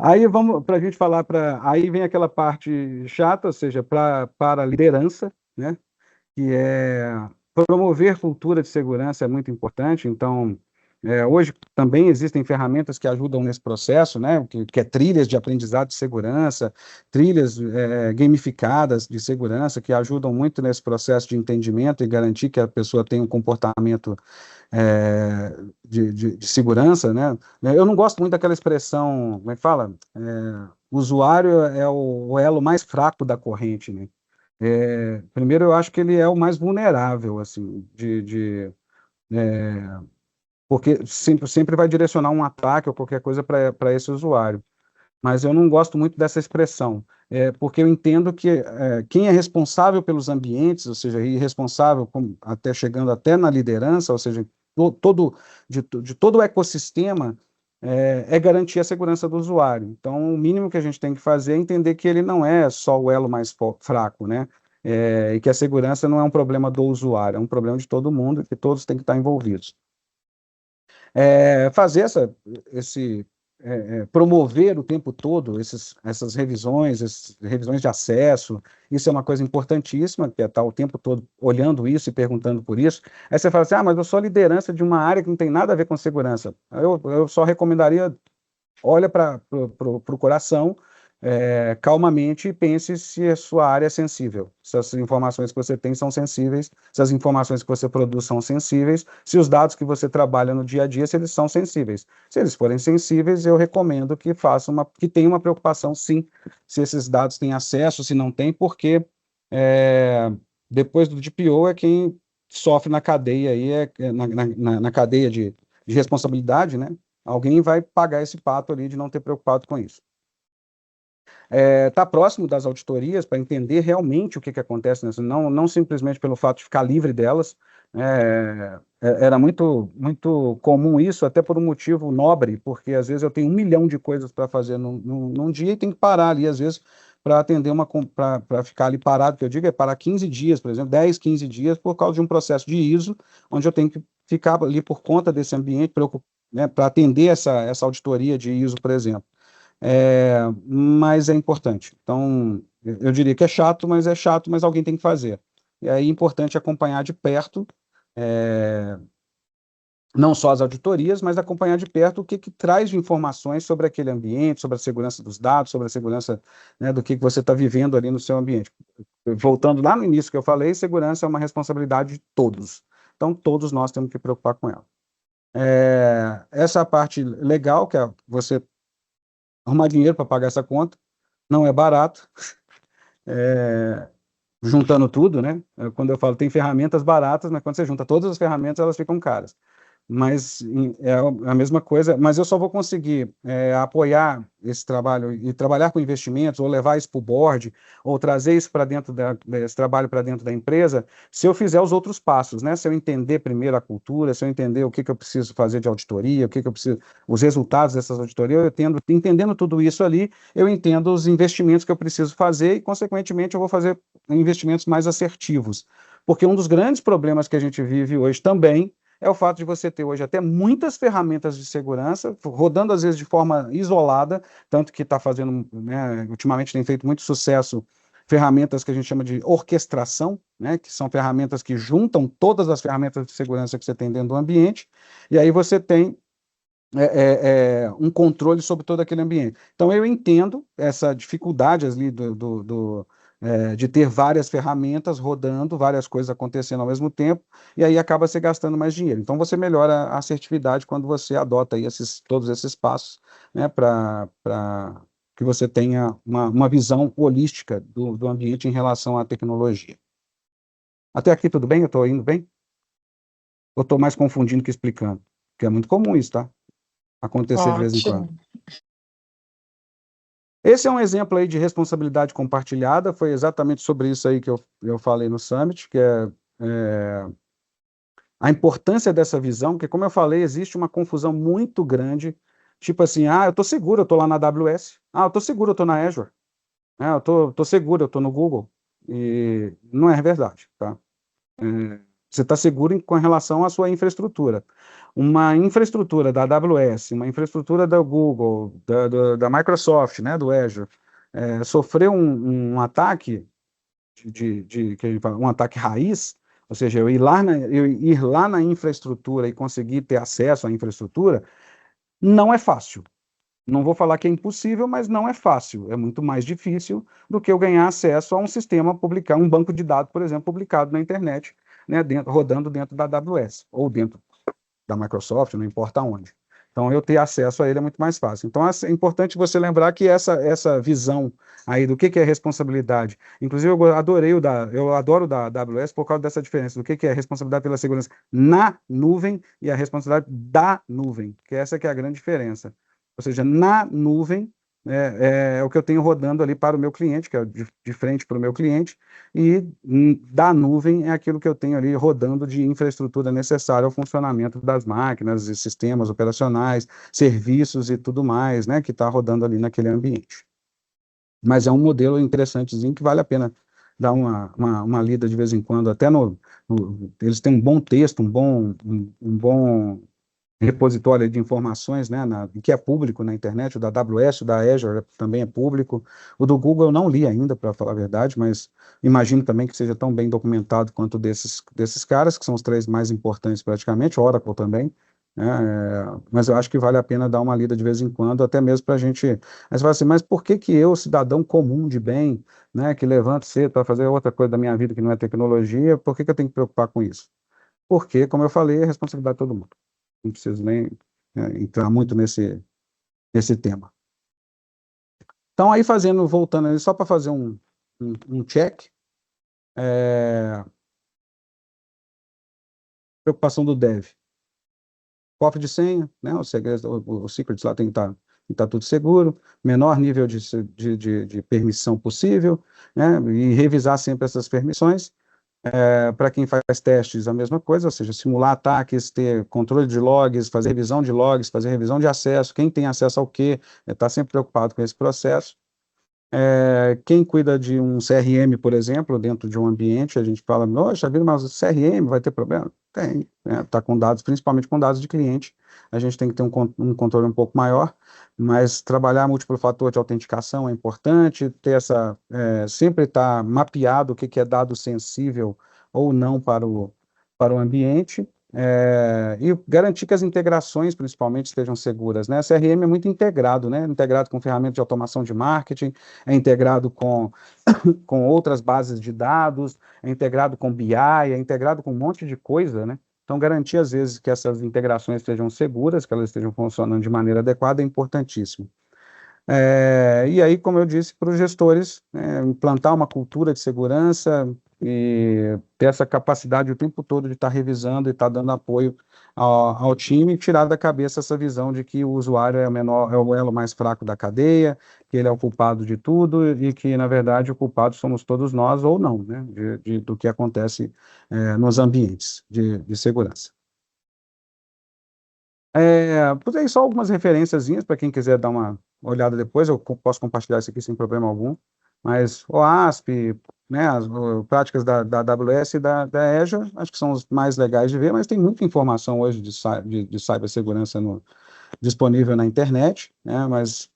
Aí vamos para a gente falar aí vem aquela parte chata, ou seja, para a liderança, né? Que é promover cultura de segurança é muito importante. Então, hoje também existem ferramentas que ajudam nesse processo, né? Que é trilhas de aprendizado de segurança, trilhas gamificadas de segurança que ajudam muito nesse processo de entendimento e garantir que a pessoa tem um comportamento de segurança, né? Eu não gosto muito daquela expressão, como é que fala? O usuário é o elo mais fraco da corrente, né? Primeiro, eu acho que ele é o mais vulnerável, assim, porque sempre vai direcionar um ataque ou qualquer coisa para esse usuário. Mas eu não gosto muito dessa expressão, porque eu entendo que quem é responsável pelos ambientes, ou seja, e responsável até chegando até na liderança, ou seja, de todo o ecossistema, é garantir a segurança do usuário. Então, o mínimo que a gente tem que fazer é entender que ele não é só o elo mais fraco, né? E que a segurança não é um problema do usuário, é um problema de todo mundo, e que todos têm que estar envolvidos. Fazer promover o tempo todo essas revisões de acesso, isso é uma coisa importantíssima, que é estar o tempo todo olhando isso e perguntando por isso. Aí você fala assim, mas eu sou liderança de uma área que não tem nada a ver com segurança. Eu só recomendaria, olha para o coração, calmamente, e pense se a sua área é sensível, se as informações que você tem são sensíveis, se as informações que você produz são sensíveis, se os dados que você trabalha no dia a dia, se eles são sensíveis. Se eles forem sensíveis, eu recomendo que que tenha uma preocupação, sim, se esses dados têm acesso, se não tem, porque depois do DPO é quem sofre na cadeia aí, na cadeia de responsabilidade, né? Alguém vai pagar esse pato ali de não ter preocupado com isso. Tá próximo das auditorias para entender realmente o que acontece, não simplesmente pelo fato de ficar livre delas. Era muito, muito comum isso, até por um motivo nobre, porque às vezes eu tenho 1 milhão de coisas para fazer num dia e tenho que parar ali, às vezes, para atender para ficar ali parado, que eu digo parar 15 dias, por exemplo, 10, 15 dias, por causa de um processo de ISO, onde eu tenho que ficar ali por conta desse ambiente, para atender essa auditoria de ISO, por exemplo. Mas é importante. Então, eu diria que é chato, mas alguém tem que fazer. E aí é importante acompanhar de perto, não só as auditorias, mas acompanhar de perto o que traz de informações sobre aquele ambiente, sobre a segurança dos dados, sobre a segurança, né, do que você está vivendo ali no seu ambiente. Voltando lá no início que eu falei, segurança é uma responsabilidade de todos. Então, todos nós temos que preocupar com ela. Essa é a parte legal, que é você arrumar dinheiro para pagar essa conta, não é barato, juntando tudo, né? Quando eu falo, tem ferramentas baratas, mas quando você junta todas as ferramentas, elas ficam caras. Mas é a mesma coisa, mas eu só vou conseguir apoiar esse trabalho e trabalhar com investimentos, ou levar isso para o board, ou trazer isso para dentro desse trabalho para dentro da empresa, se eu fizer os outros passos, né? Se eu entender primeiro a cultura, se eu entender o que eu preciso fazer de auditoria, o que eu preciso, os resultados dessas auditorias, entendendo tudo isso ali, eu entendo os investimentos que eu preciso fazer e, consequentemente, eu vou fazer investimentos mais assertivos. Porque um dos grandes problemas que a gente vive hoje também é o fato de você ter hoje até muitas ferramentas de segurança, rodando às vezes de forma isolada, tanto que está fazendo, né, ultimamente tem feito muito sucesso, ferramentas que a gente chama de orquestração, né, que são ferramentas que juntam todas as ferramentas de segurança que você tem dentro do ambiente, e aí você tem um controle sobre todo aquele ambiente. Então, eu entendo essa dificuldade ali de ter várias ferramentas rodando, várias coisas acontecendo ao mesmo tempo, e aí acaba se gastando mais dinheiro. Então, você melhora a assertividade quando você adota aí todos esses passos, né, para que você tenha uma visão holística do ambiente em relação à tecnologia. Até aqui tudo bem? Eu estou indo bem? Ou estou mais confundindo que explicando? Porque é muito comum isso, tá? Acontecer de vez em quando. Ótimo. Esse é um exemplo aí de responsabilidade compartilhada, foi exatamente sobre isso aí que eu falei no Summit, que é a importância dessa visão, porque, como eu falei, existe uma confusão muito grande, tipo assim, eu estou seguro, eu estou lá na AWS, eu estou seguro, eu estou na Azure, eu estou seguro, eu estou no Google, e não é verdade, tá? Você está seguro com relação à sua infraestrutura. Uma infraestrutura da AWS, uma infraestrutura da Google, da Microsoft, né, do Azure, sofreu um ataque que a gente fala, um ataque raiz, ou seja, eu ir lá na infraestrutura e conseguir ter acesso à infraestrutura, não é fácil. Não vou falar que é impossível, mas não é fácil. É muito mais difícil do que eu ganhar acesso a um sistema um banco de dados, por exemplo, publicado na internet, né, rodando dentro da AWS ou dentro da Microsoft, não importa onde. Então, eu ter acesso a ele é muito mais fácil. Então, é importante você lembrar que essa visão aí do que é responsabilidade. Inclusive, eu adoro o da AWS por causa dessa diferença do que é responsabilidade pela segurança na nuvem e a responsabilidade da nuvem, que essa que é a grande diferença. Ou seja, na nuvem é o que eu tenho rodando ali para o meu cliente, que é de frente para o meu cliente, e da nuvem é aquilo que eu tenho ali rodando de infraestrutura necessária ao funcionamento das máquinas e sistemas operacionais, serviços e tudo mais, né, que está rodando ali naquele ambiente. Mas é um modelo interessantezinho que vale a pena dar uma lida de vez em quando, até eles têm um bom texto, um bom repositório de informações, né, que é público na internet, o da AWS, o da Azure também é público, o do Google eu não li ainda, para falar a verdade, mas imagino também que seja tão bem documentado quanto desses caras, que são os 3 mais importantes praticamente, o Oracle também, né, mas eu acho que vale a pena dar uma lida de vez em quando, até mesmo para a gente, aí você fala assim, mas por que eu, cidadão comum de bem, né, que levanto cedo para fazer outra coisa da minha vida que não é tecnologia, por que eu tenho que preocupar com isso? Porque, como eu falei, é responsabilidade de todo mundo. Não preciso nem entrar muito nesse tema. Então, aí voltando ali, só para fazer um check, preocupação do dev. Cofre de senha, né, os segredos, os secrets lá tem que estar tudo seguro, menor nível de permissão possível, né, e revisar sempre essas permissões. Para quem faz testes, a mesma coisa, ou seja, simular ataques, ter controle de logs, fazer revisão de logs, fazer revisão de acesso, quem tem acesso ao quê, está sempre preocupado com esse processo. Quem cuida de um CRM, por exemplo, dentro de um ambiente, a gente fala, nossa, mas o CRM vai ter problema? Tem, né? Tá com dados, principalmente com dados de cliente, a gente tem que ter um controle um pouco maior, mas trabalhar múltiplo fator de autenticação é importante, sempre estar mapeado o que é dado sensível ou não para o ambiente, e garantir que as integrações, principalmente, estejam seguras, né? A CRM é muito integrado, né? Integrado com ferramentas de automação de marketing, é integrado com outras bases de dados, é integrado com BI, é integrado com um monte de coisa, né? Então, garantir, às vezes, que essas integrações estejam seguras, que elas estejam funcionando de maneira adequada, é importantíssimo. E aí, como eu disse, para os gestores, implantar uma cultura de segurança e ter essa capacidade o tempo todo de estar revisando e estar dando apoio ao time e tirar da cabeça essa visão de que o usuário é o elo mais fraco da cadeia, que ele é o culpado de tudo e que, na verdade, o culpado somos todos nós ou não, né, do que acontece nos ambientes de segurança. Pus aí só algumas referenciazinhas para quem quiser dar uma olhada depois, eu posso compartilhar isso aqui sem problema algum, mas OASP, né, as práticas da AWS e da Azure, acho que são os mais legais de ver, mas tem muita informação hoje de cibersegurança disponível na internet, né, mas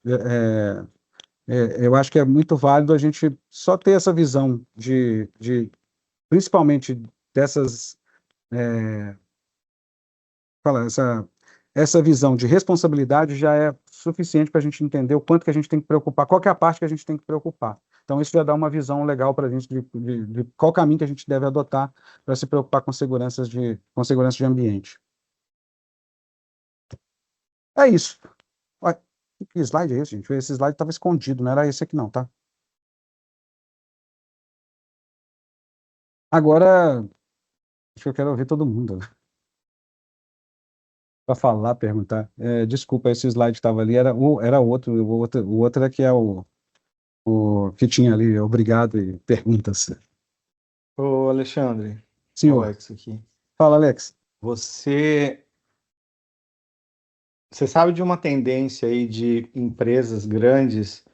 eu acho que é muito válido a gente só ter essa visão principalmente dessas, essa visão de responsabilidade já é suficiente para a gente entender o quanto que a gente tem que preocupar, qual que é a parte que a gente tem que preocupar. Então, isso já dá uma visão legal para a gente de qual caminho que a gente deve adotar para se preocupar com segurança de ambiente. É isso. Olha, que slide é esse, gente? Esse slide estava escondido, não era esse aqui não, tá? Agora, acho que eu quero ouvir todo mundo para falar, perguntar. Desculpa, esse slide que estava ali era outro, o outro é que é o que tinha ali, obrigado e perguntas. Ô, Alexandre, Senhor, Alex aqui. fala, Alex. Você sabe de uma tendência aí de empresas grandes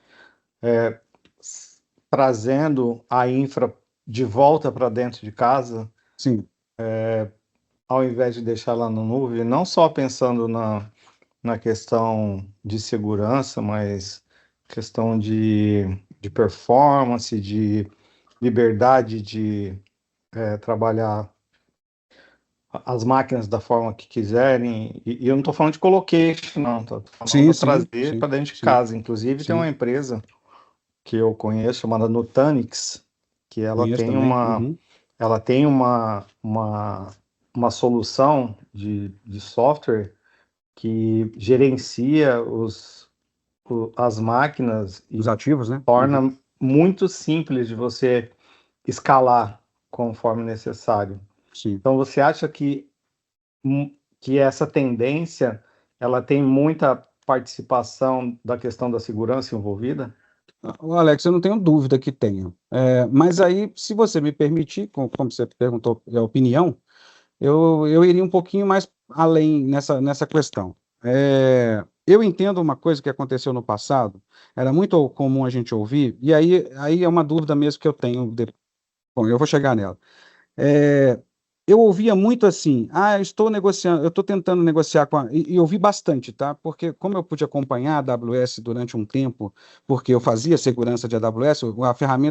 trazendo a infra de volta para dentro de casa? Sim. ao invés de deixar lá na nuvem, não só pensando na questão de segurança, mas questão de performance, de liberdade de trabalhar as máquinas da forma que quiserem. E eu não estou falando de colocation, não, estou falando de trazer para dentro de casa. Inclusive, tem uma empresa que eu conheço chamada Nutanix, que ela tem uma solução de software que gerencia as máquinas e Os ativos, né? torna muito simples de você escalar conforme necessário. Sim. Então, você acha que essa tendência ela tem muita participação da questão da segurança envolvida? Alex, eu não tenho dúvida que tenho. Mas aí, se você me permitir, como você perguntou a opinião, eu iria um pouquinho mais além nessa questão. Eu entendo uma coisa que aconteceu no passado, era muito comum a gente ouvir, e aí é uma dúvida mesmo que eu tenho. Bom, eu vou chegar nela. Eu ouvia muito assim, eu estou negociando, eu estou tentando negociar e ouvi bastante, tá? Porque como eu pude acompanhar a AWS durante um tempo, porque eu fazia segurança de AWS,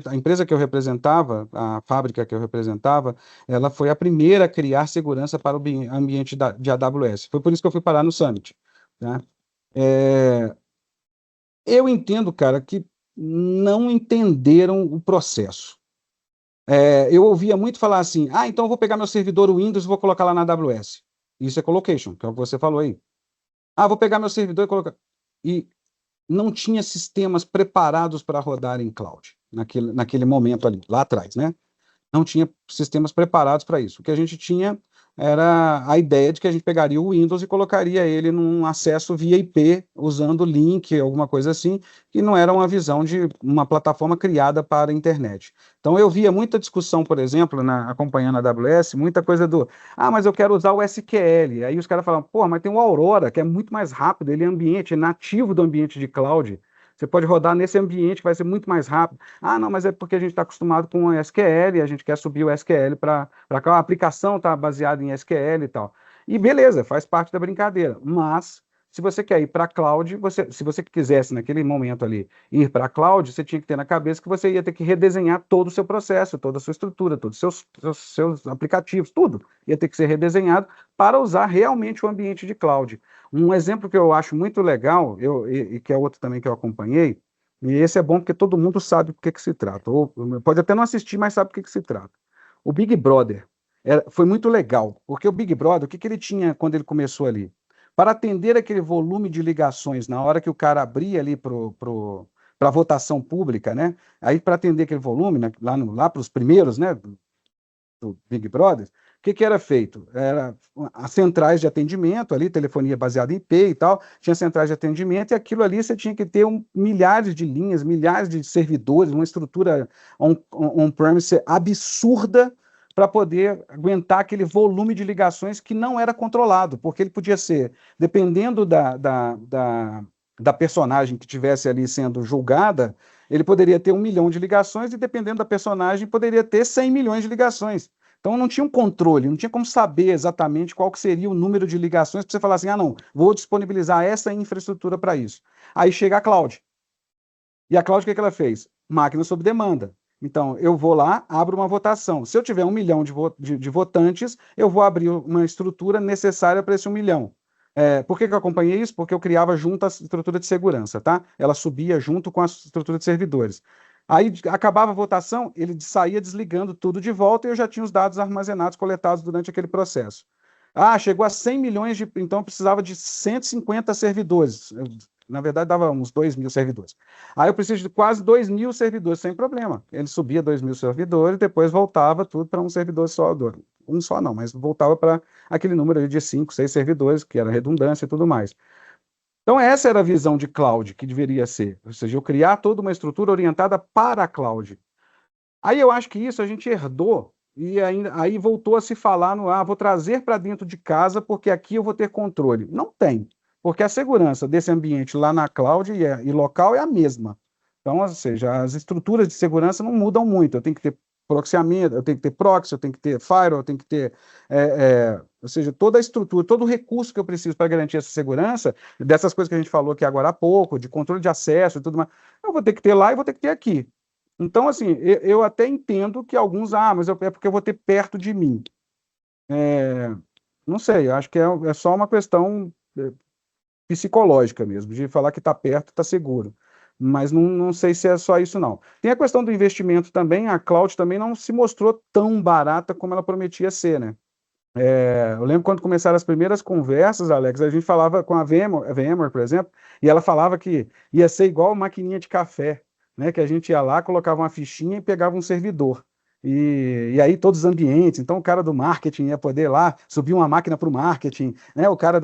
a empresa que eu representava, a fábrica que eu representava, ela foi a primeira a criar segurança para o ambiente de AWS. Foi por isso que eu fui parar no Summit, né? Eu entendo, cara, que não entenderam o processo. Eu ouvia muito falar assim, então eu vou pegar meu servidor Windows e vou colocar lá na AWS. Isso é colocation, que é o que você falou aí. Vou pegar meu servidor e colocar... E não tinha sistemas preparados para rodar em cloud, naquele momento ali, lá atrás, né? Não tinha sistemas preparados para isso. O que a gente tinha era a ideia de que a gente pegaria o Windows e colocaria ele num acesso via IP, usando link, alguma coisa assim, que não era uma visão de uma plataforma criada para a internet. Então eu via muita discussão, por exemplo, acompanhando a AWS, muita coisa mas eu quero usar o SQL. Aí os caras falam, mas tem o Aurora, que é muito mais rápido, ele é nativo do ambiente de cloud. Você pode rodar nesse ambiente que vai ser muito mais rápido. Não, mas é porque a gente está acostumado com o SQL e a gente quer subir o SQL para cá. A aplicação está baseada em SQL e tal. E beleza, faz parte da brincadeira. Mas, se você quer ir para a cloud, se você quisesse naquele momento ali ir para a cloud, você tinha que ter na cabeça que você ia ter que redesenhar todo o seu processo, toda a sua estrutura, todos os seus aplicativos, tudo ia ter que ser redesenhado para usar realmente o ambiente de cloud. Um exemplo que eu acho muito legal, e que é outro também que eu acompanhei, e esse é bom porque todo mundo sabe do que se trata, ou pode até não assistir, mas sabe do que se trata. O Big Brother foi muito legal, porque o Big Brother, o que ele tinha quando ele começou ali? Para atender aquele volume de ligações na hora que o cara abria ali para a votação pública, né? Aí para atender aquele volume, né, lá para os primeiros, né, do Big Brother, o que era feito? Era as centrais de atendimento ali, telefonia baseada em IP e tal, tinha centrais de atendimento e aquilo ali você tinha que ter milhares de linhas, milhares de servidores, uma estrutura on-premise absurda para poder aguentar aquele volume de ligações que não era controlado, porque ele podia ser, dependendo da personagem que estivesse ali sendo julgada, ele poderia ter 1 milhão de ligações e, dependendo da personagem, poderia ter 100 milhões de ligações. Então não tinha um controle, não tinha como saber exatamente qual que seria o número de ligações para você falar assim, não, vou disponibilizar essa infraestrutura para isso. Aí chega a cloud. E a cloud, o que ela fez? Máquina sob demanda. Então, eu vou lá, abro uma votação. Se eu tiver 1 milhão de votantes, eu vou abrir uma estrutura necessária para esse 1 milhão. Por que eu acompanhei isso? Porque eu criava junto a estrutura de segurança, tá? Ela subia junto com a estrutura de servidores. Aí acabava a votação, ele saía desligando tudo de volta e eu já tinha os dados armazenados, coletados durante aquele processo. Chegou a 100 milhões então eu precisava de 150 servidores. Na verdade, dava uns 2.000 servidores. Aí eu preciso de quase 2.000 servidores, sem problema. Ele subia 2.000 servidores, depois voltava tudo para um servidor só. Um só não, mas voltava para aquele número de 5, 6 servidores, que era redundância e tudo mais. Então, essa era a visão de cloud que deveria ser. Ou seja, eu criar toda uma estrutura orientada para a cloud. Aí eu acho que isso a gente herdou e aí voltou a se falar vou trazer para dentro de casa porque aqui eu vou ter controle. Não tem, porque a segurança desse ambiente lá na cloud e local é a mesma. Então, ou seja, as estruturas de segurança não mudam muito. Eu tenho que ter proxeamento, eu tenho que ter proxy, eu tenho que ter firewall, eu tenho que ter, ou seja, toda a estrutura, todo o recurso que eu preciso para garantir essa segurança, dessas coisas que a gente falou aqui agora há pouco, de controle de acesso e tudo mais, eu vou ter que ter lá e vou ter que ter aqui. Então, assim, eu até entendo que alguns, mas é porque eu vou ter perto de mim. Não sei, eu acho que é só uma questão psicológica mesmo, de falar que está perto, está seguro. Mas não sei se é só isso, não. Tem a questão do investimento também, a cloud também não se mostrou tão barata como ela prometia ser, né? Eu lembro quando começaram as primeiras conversas, Alex, a gente falava com a VMware, por exemplo, e ela falava que ia ser igual maquininha de café, né? Que a gente ia lá, colocava uma fichinha e pegava um servidor. E aí todos os ambientes, então o cara do marketing ia poder lá subir uma máquina para o marketing, né? O cara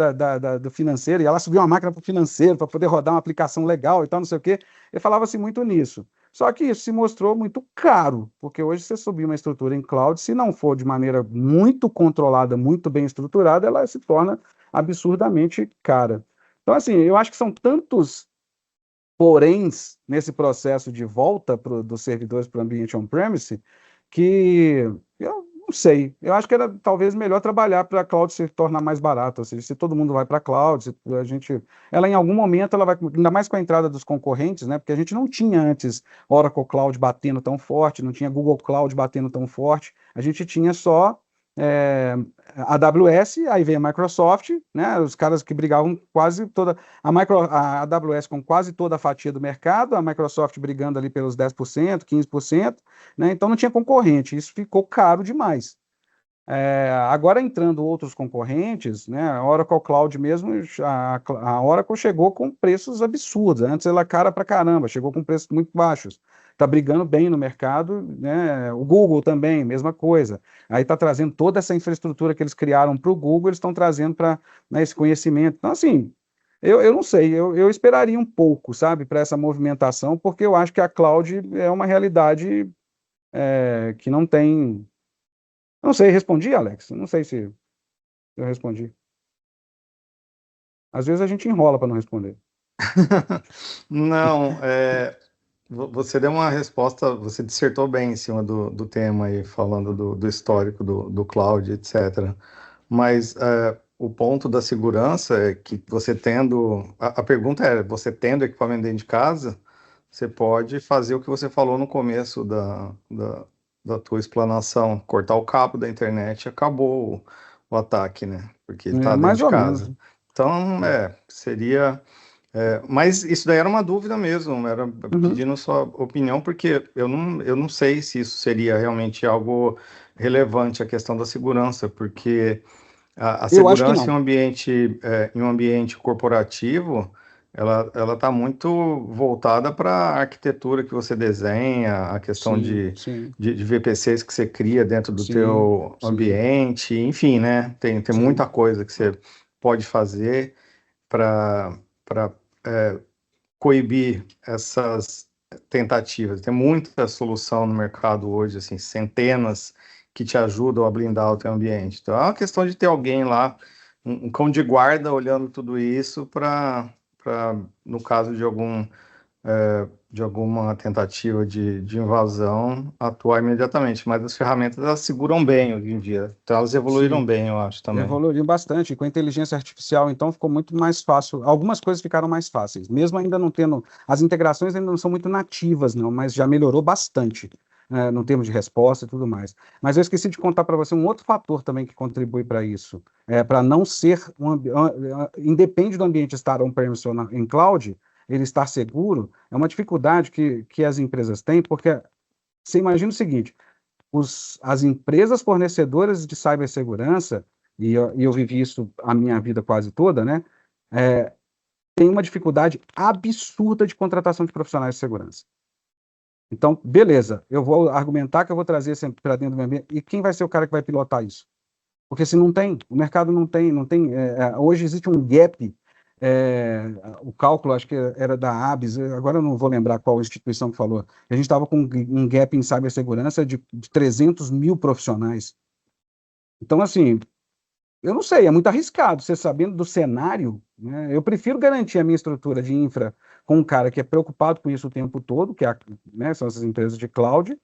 do financeiro ia lá subir uma máquina para o financeiro para poder rodar uma aplicação legal e tal, não sei o quê. Ele falava-se muito nisso. Só que isso se mostrou muito caro, porque hoje você subir uma estrutura em cloud, se não for de maneira muito controlada, muito bem estruturada, ela se torna absurdamente cara. Então, assim, eu acho que são tantos poréns nesse processo de volta dos servidores para o ambiente on-premise, que eu não sei. Eu acho que era talvez melhor trabalhar para a cloud se tornar mais barato. Ou seja, se todo mundo vai para a cloud, ela em algum momento ela vai, ainda mais com a entrada dos concorrentes, né? Porque a gente não tinha antes Oracle Cloud batendo tão forte, não tinha Google Cloud batendo tão forte. A gente tinha só a AWS, aí veio a Microsoft, né? Os caras que brigavam quase toda a AWS com quase toda a fatia do mercado, a Microsoft brigando ali pelos 10%, 15%, né? Então não tinha concorrente, isso ficou caro demais. Agora entrando outros concorrentes, né? A Oracle Cloud mesmo, a Oracle chegou com preços absurdos. Antes ela cara pra caramba, chegou com preços muito baixos. Está brigando bem no mercado, né? O Google também, mesma coisa. Aí está trazendo toda essa infraestrutura que eles criaram para o Google, eles estão trazendo para, né, esse conhecimento. Então, assim, eu não sei, eu esperaria um pouco, sabe, para essa movimentação, porque eu acho que a cloud é uma realidade que não tem. Não sei, respondi, Alex? Não sei se eu respondi. Às vezes a gente enrola para não responder. Não, você deu uma resposta, você dissertou bem em cima do tema aí, falando do histórico do cloud, etc. Mas o ponto da segurança é que você tendo. A pergunta é: você tendo equipamento dentro de casa, você pode fazer o que você falou no começo da tua explanação, cortar o cabo da internet e acabou o ataque, né? Porque ele está dentro Mais de ou casa. menos. Então, seria. Mas isso daí era uma dúvida mesmo, era pedindo sua opinião, porque eu não sei se isso seria realmente algo relevante, a questão da segurança, porque a Eu acho que segurança não. em um ambiente corporativo, ela está muito voltada para a arquitetura que você desenha, a questão Sim, de, sim, de, de VPCs que você cria dentro do sim, teu sim, ambiente, enfim, né? Tem muita sim. coisa que você pode fazer para coibir essas tentativas. Tem muita solução no mercado hoje, assim, centenas que te ajudam a blindar o teu ambiente. Então é uma questão de ter alguém lá, um cão de guarda olhando tudo isso no caso de alguma tentativa de invasão, atuar imediatamente. Mas as ferramentas elas seguram bem hoje em dia. Então elas evoluíram Sim. bem, eu acho também. Evoluiu bastante. Com a inteligência artificial, então, ficou muito mais fácil. Algumas coisas ficaram mais fáceis, mesmo ainda não tendo. As integrações ainda não são muito nativas, não, mas já melhorou bastante, no termos de resposta e tudo mais. Mas eu esqueci de contar para você um outro fator também que contribui para isso. Para não ser. Independe do ambiente estar on-premise ou em cloud, ele estar seguro, é uma dificuldade que as empresas têm, porque você imagina o seguinte. As empresas fornecedoras de cibersegurança, e eu vivi isso a minha vida quase toda, né? Tem uma dificuldade absurda de contratação de profissionais de segurança. Então, beleza, eu vou argumentar que eu vou trazer sempre para dentro do meu ambiente, e quem vai ser o cara que vai pilotar isso? Porque se não tem, o mercado não tem, hoje existe um gap, o cálculo, acho que era da ABS, agora eu não vou lembrar qual instituição que falou, a gente estava com um gap em cibersegurança de 300 mil profissionais. Então, assim, eu não sei, é muito arriscado, você sabendo do cenário, né? Eu prefiro garantir a minha estrutura de infra com um cara que é preocupado com isso o tempo todo, né, são essas empresas de cloud,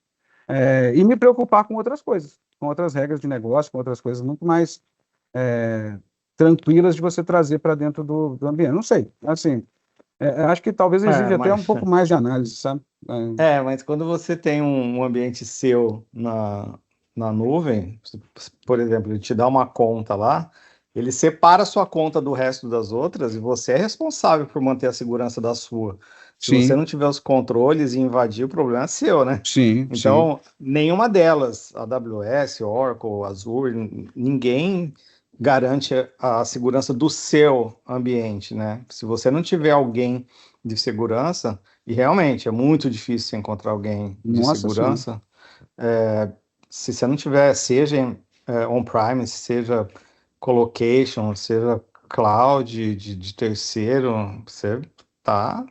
e me preocupar com outras coisas, com outras regras de negócio, com outras coisas muito mais tranquilas de você trazer para dentro do ambiente. Não sei, assim, acho que talvez exija até um pouco mais de análise, sabe? Mas quando você tem um ambiente seu na nuvem, por exemplo, ele te dá uma conta lá, ele separa a sua conta do resto das outras e você é responsável por manter a segurança da sua. Se você não tiver os controles e invadir, o problema é seu, né? Sim. Então, nenhuma delas, AWS, Oracle, Azure, ninguém garante a segurança do seu ambiente, né? Se você não tiver alguém de segurança, e realmente é muito difícil encontrar alguém de segurança, se você não tiver, seja on-premise, seja colocation, seja cloud de terceiro, você tá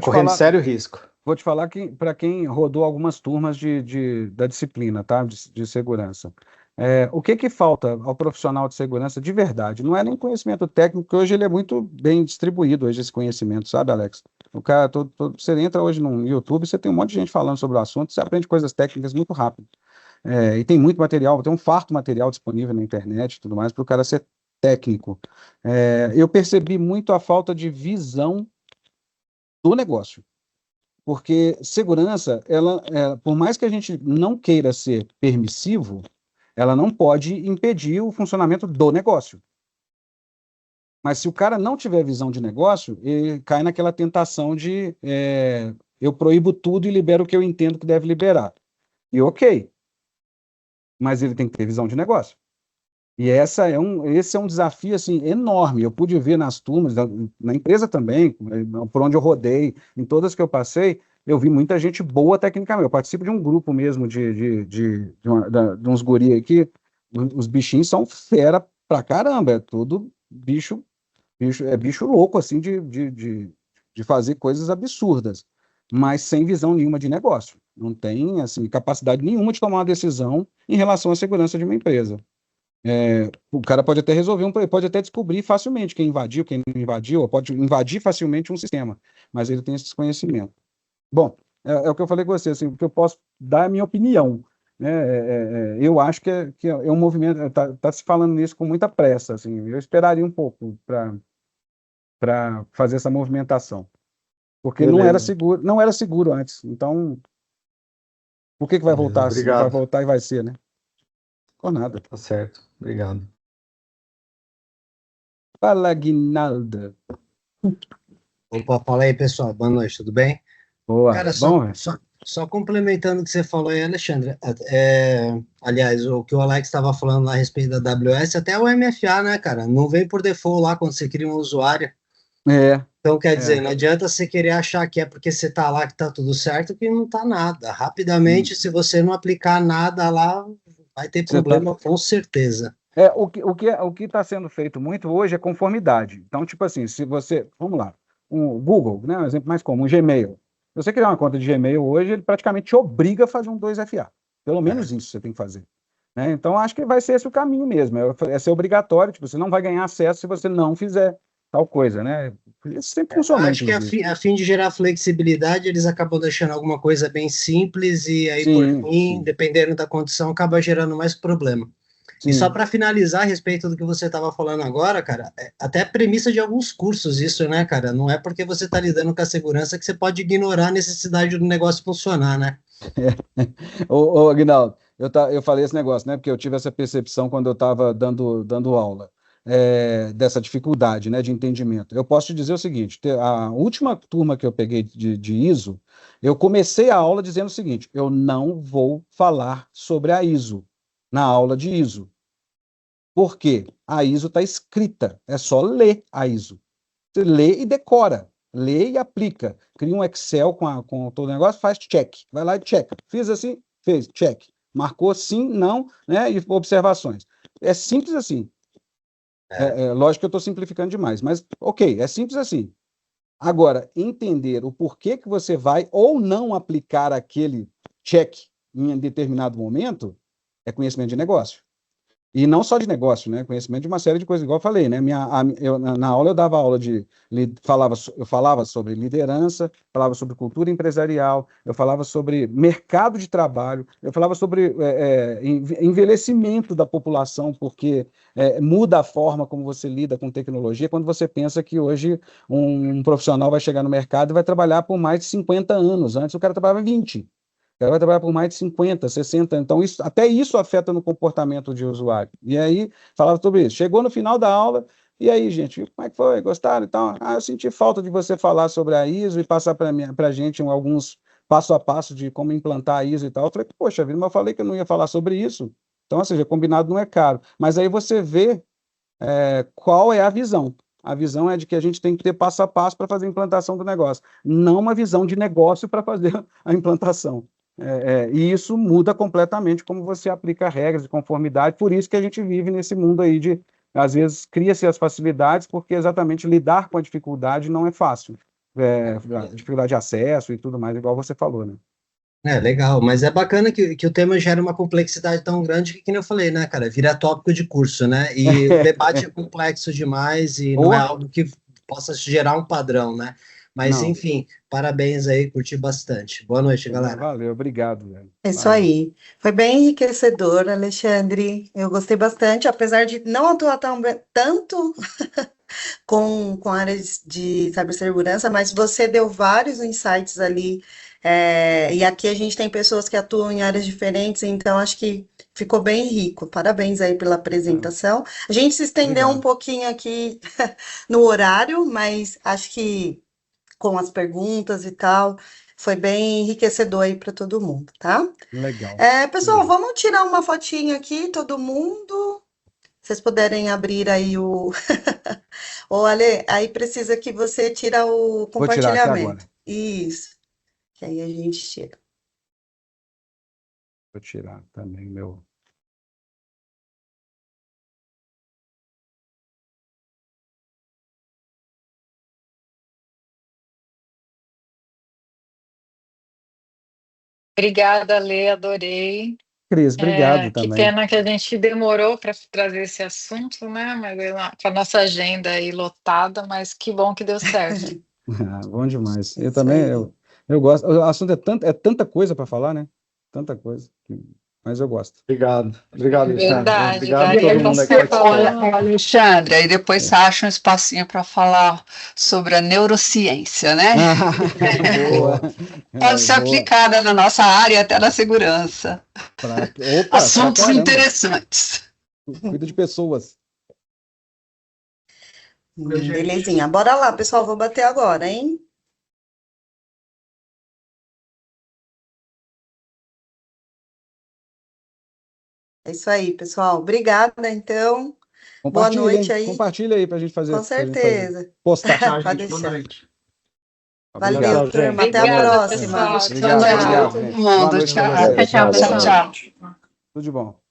correndo sério risco. Vou te falar que, para quem rodou algumas turmas da disciplina, tá? De segurança, o que falta ao profissional de segurança de verdade? Não é nem conhecimento técnico, porque hoje ele é muito bem distribuído, hoje esse conhecimento, sabe, Alex? O cara, você entra hoje no YouTube, você tem um monte de gente falando sobre o assunto, você aprende coisas técnicas muito rápido. E tem muito material, tem um farto material disponível na internet e tudo mais, para o cara ser técnico. Eu percebi muito a falta de visão do negócio. Porque segurança, por mais que a gente não queira ser permissivo, ela não pode impedir o funcionamento do negócio. Mas se o cara não tiver visão de negócio, ele cai naquela tentação de eu proíbo tudo e libero o que eu entendo que deve liberar. E ok, mas ele tem que ter visão de negócio. E esse é um desafio assim, enorme. Eu pude ver nas turmas, na empresa também, por onde eu rodei, em todas que eu passei, eu vi muita gente boa tecnicamente. Eu participo de um grupo mesmo de uns guri aqui, os bichinhos são fera pra caramba, é tudo bicho louco, assim, de fazer coisas absurdas, mas sem visão nenhuma de negócio. Não tem, assim, capacidade nenhuma de tomar uma decisão em relação à segurança de uma empresa. O cara pode até pode até descobrir facilmente quem invadiu, quem não invadiu, ou pode invadir facilmente um sistema, mas ele tem esse desconhecimento. Bom, é o que eu falei com você, assim, o que eu posso dar é a minha opinião, né? Eu acho que é um movimento, tá se falando nisso com muita pressa, assim, eu esperaria um pouco para fazer essa movimentação, porque não era seguro antes, então por que vai voltar assim? Vai voltar e vai ser, né? Por nada. Tá certo, obrigado. Fala, Guinalda. Opa, fala aí, pessoal, boa noite, tudo bem? Boa, Cara, só complementando o que você falou aí, Alexandre, aliás, o que o Alex estava falando lá a respeito da AWS, até o MFA, né, cara, não vem por default lá quando você cria um usuário. Então, quer dizer, não adianta você querer achar que é porque você tá lá que tá tudo certo, que não tá nada. Rapidamente, se você não aplicar nada lá, vai ter problema com certeza. O que está sendo feito muito hoje é conformidade. Então, tipo assim, se você, vamos lá, o Google, né, um exemplo mais comum, o Gmail. Se você criar uma conta de Gmail hoje, ele praticamente te obriga a fazer um 2FA. Pelo menos isso você tem que fazer. Né? Então, acho que vai ser esse o caminho mesmo. É ser obrigatório, tipo, você não vai ganhar acesso se você não fizer tal coisa, né? Isso sempre funciona. Acho que a fim de gerar flexibilidade, eles acabam deixando alguma coisa bem simples e aí, por fim, dependendo da condição, acaba gerando mais problema. Sim. E só para finalizar a respeito do que você estava falando agora, cara, até a premissa de alguns cursos isso, né, cara? Não é porque você está lidando com a segurança que você pode ignorar a necessidade do negócio funcionar, né? Ô, Aguinaldo, eu falei esse negócio, né? Porque eu tive essa percepção quando eu estava dando aula. Dessa dificuldade, né, de entendimento. Eu posso te dizer o seguinte, a última turma que eu peguei de ISO, eu comecei a aula dizendo o seguinte, eu não vou falar sobre a ISO na aula de ISO. Por quê? A ISO está escrita, é só ler a ISO. Você lê e decora, lê e aplica. Cria um Excel com todo o negócio, faz check, vai lá e check. Fiz assim, fez, check. Marcou sim, não, né, e observações. É simples assim. Lógico que eu estou simplificando demais, mas ok, é simples assim. Agora, entender o porquê que você vai ou não aplicar aquele check em determinado momento é conhecimento de negócio. E não só de negócio, né? Conhecimento de uma série de coisas, igual eu falei, né? Na aula eu dava aula eu falava sobre liderança, falava sobre cultura empresarial, eu falava sobre mercado de trabalho, eu falava sobre envelhecimento da população, porque muda a forma como você lida com tecnologia quando você pensa que hoje um profissional vai chegar no mercado e vai trabalhar por mais de 50 anos. Antes o cara trabalhava 20. Ela vai trabalhar por mais de 50, 60, então até isso afeta no comportamento de usuário. E aí, falava sobre isso. Chegou no final da aula, e aí, gente, como é que foi? Gostaram e tal? Eu senti falta de você falar sobre a ISO e passar para a gente alguns passo a passo de como implantar a ISO e tal. Eu falei, poxa vida, mas eu falei que eu não ia falar sobre isso. Então, ou seja, combinado não é caro. Mas aí você vê qual é a visão. A visão é de que a gente tem que ter passo a passo para fazer a implantação do negócio, não uma visão de negócio para fazer a implantação. E isso muda completamente como você aplica regras de conformidade, por isso que a gente vive nesse mundo aí de, às vezes, cria-se as facilidades, porque exatamente lidar com a dificuldade não é fácil. A dificuldade de acesso e tudo mais, igual você falou, né? Legal, mas é bacana que o tema gera uma complexidade tão grande que nem eu falei, né, cara, vira tópico de curso, né, e o debate é complexo demais e não é algo que possa gerar um padrão, né, mas Não. enfim, parabéns aí, curti bastante. Boa noite, galera. Valeu, obrigado, velho. É isso aí. Foi bem enriquecedor, Alexandre. Eu gostei bastante, apesar de não atuar tanto com áreas de cibersegurança, mas você deu vários insights ali. E aqui a gente tem pessoas que atuam em áreas diferentes, então acho que ficou bem rico. Parabéns aí pela apresentação. A gente se estendeu um pouquinho aqui no horário, mas acho que com as perguntas e tal, foi bem enriquecedor aí para todo mundo, tá? Legal. Pessoal, vamos tirar uma fotinha aqui, todo mundo. Vocês puderem abrir aí o. Ô, Ale, aí precisa que você tira o Vou tirar aqui agora. compartilhamento. Isso. Que aí a gente tira. Vou tirar também meu. Obrigada, Lê, adorei. Cris, obrigado Que também. pena que a gente demorou para trazer esse assunto, né? Mas com a nossa agenda aí lotada, mas que bom que deu certo. Bom demais. Eu Isso também, aí. eu gosto. O assunto é tanta coisa para falar, né? Tanta coisa. Mas eu gosto. Obrigado, Alexandre. Verdade, Obrigado a daria todo mundo pra aqui que falar. participou. Olha, Alexandre, aí depois você acha um espacinho para falar sobre a neurociência, né? Boa. Pode ser Boa. aplicada na nossa área, até na segurança. Opa, Assuntos pra caramba. interessantes. Cuida de pessoas. Belezinha. Bora lá, pessoal. Vou bater agora, hein? É isso aí, pessoal. Obrigada, então. Boa noite aí. Compartilha aí pra gente fazer. Com certeza. Postar. Pode deixar. Obrigado. Valeu, turma. Até a Obrigada, próxima. pessoal. Obrigado, Tchau, obrigado, Todo gente. mundo, Boa noite pra tchau. vocês. Tchau, Tchau, tchau. Tudo de bom.